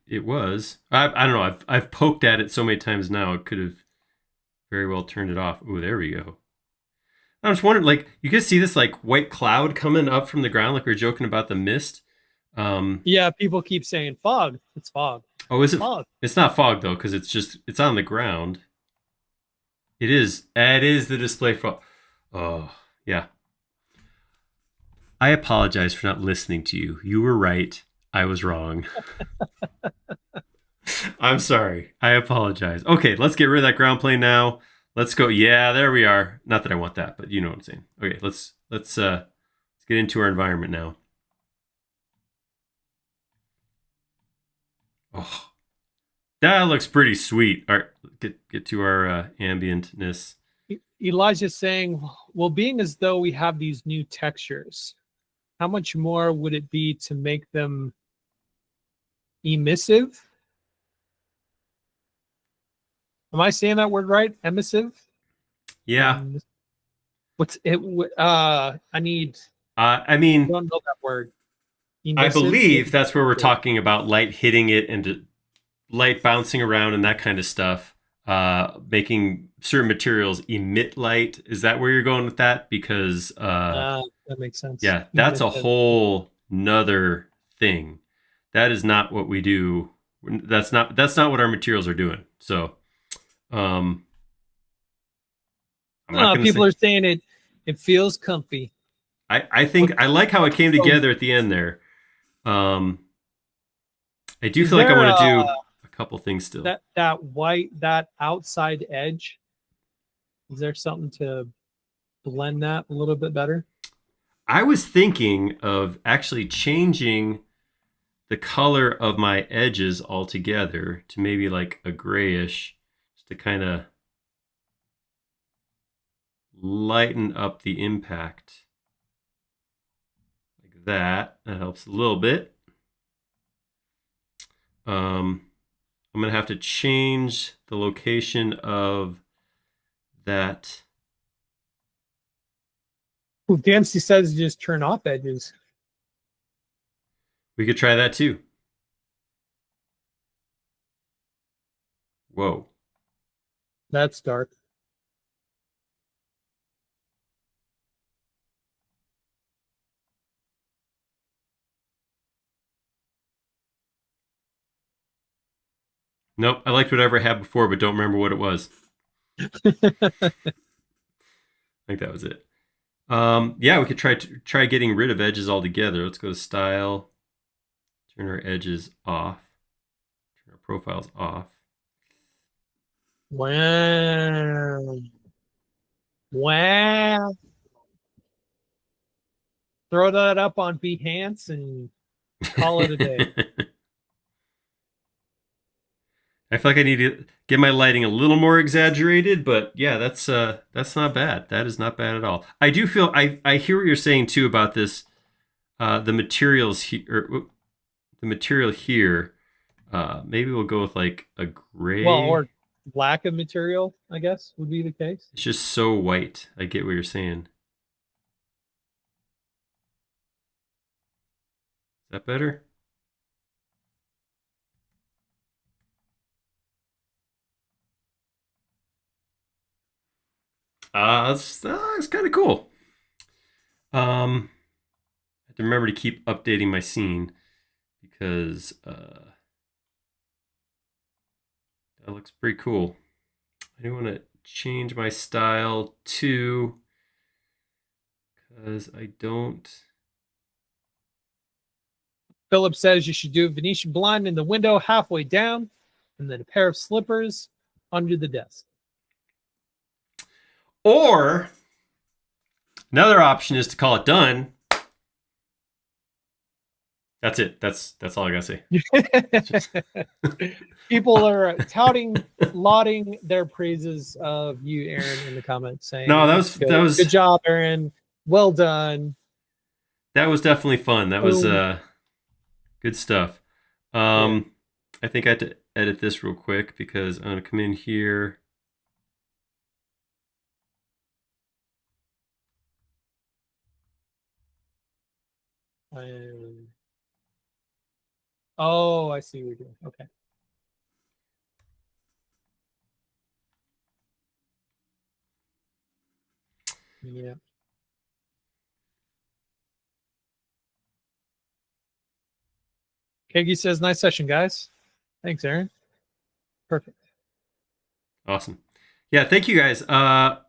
It was. I don't know. I've poked at it so many times now. It could have very well turned it off. Ooh, there we go. I was wondering, like, you can see this like white cloud coming up from the ground, like we were joking about the mist. Yeah, people keep saying fog. It's fog. Oh, is it fog? It's not fog though, because it's on the ground. It is. It is the display fog. Oh, yeah. I apologize for not listening to you. You were right. I was wrong. I'm sorry. I apologize. Okay, let's get rid of that ground plane now. Let's go. Yeah, there we are. Not that I want that, but you know what I'm saying. Okay, let's get into our environment now. Oh, that looks pretty sweet. All right, get to our ambientness. Elijah's saying, well, being as though we have these new textures, how much more would it be to make them emissive? Am I saying that word right? Emissive? Yeah. What's it? I need. I mean, I don't know that word. Emissive? I believe that's where we're talking about light hitting it and light bouncing around and that kind of stuff. Making certain materials emit light. Is that where you're going with that? Because that makes sense. Yeah, that's a whole nother thing. That is not what we do. That's not what our materials are doing. So, I'm not people are saying it feels comfy. I think I like how it came together at the end there. I do feel like I want to do a couple things still. That white, that outside edge, is there something to blend that a little bit better? I was thinking of actually changing the color of my edges altogether to maybe like a grayish, just to kind of lighten up the impact like that. That helps a little bit. I'm going to have to change the location of that. Well, Dancy says just turn off edges. We could try that too. Whoa. That's dark. Nope, I liked whatever I had before, but don't remember what it was. I think that was it. Yeah, we could try getting rid of edges altogether. Let's go to Style, turn our edges off, turn our profiles off. Wow. Wow. Throw that up on Behance and call it a day. I feel like I need to get my lighting a little more exaggerated, but yeah, that's not bad. That is not bad at all. I do feel I hear what you're saying too about this. The materials here, the material here. Maybe we'll go with like a gray. Well, or lack of material, I guess, would be the case. It's just so white. I get what you're saying. Is that better? It's kind of cool. I have to remember to keep updating my scene because that looks pretty cool. I do want to change my style too because I don't. Philip says you should do a Venetian blind in the window halfway down and then a pair of slippers under the desk. Or another option is to call it done. That's it. That's all I gotta say. People are lauding their praises of you, Aaron, in the comments, saying, No, that was good job, Aaron. Well done. That was definitely fun. That was good stuff. I think I had to edit this real quick because I'm gonna come in here. Oh, I see what you're doing. Okay. Yeah. Keggy says, nice session, guys. Thanks, Aaron. Perfect. Awesome. Yeah, thank you guys.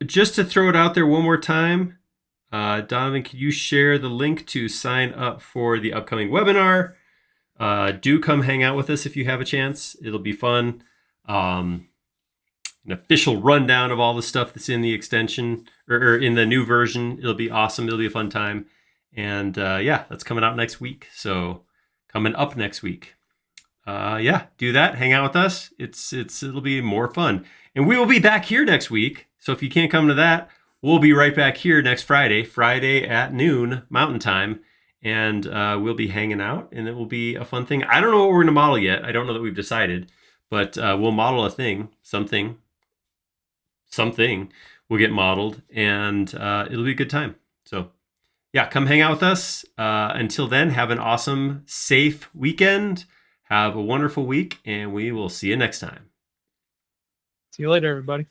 Just to throw it out there one more time, Donovan, could you share the link to sign up for the upcoming webinar? Do come hang out with us if you have a chance. It'll be fun. An official rundown of all the stuff that's in the extension or in the new version. It'll be awesome. It'll be a fun time. And yeah, that's coming out next week. So coming up next week. Yeah, do that. Hang out with us. It'll be more fun. And we will be back here next week. So if you can't come to that, we'll be right back here next Friday at noon Mountain Time. And we'll be hanging out, and it will be a fun thing. I don't know what we're going to model yet. I don't know that we've decided, but we'll model a thing, something will get modeled, and it'll be a good time. So yeah, come hang out with us. Until then, have an awesome, safe weekend. Have a wonderful week, and we will see you next time. See you later, everybody.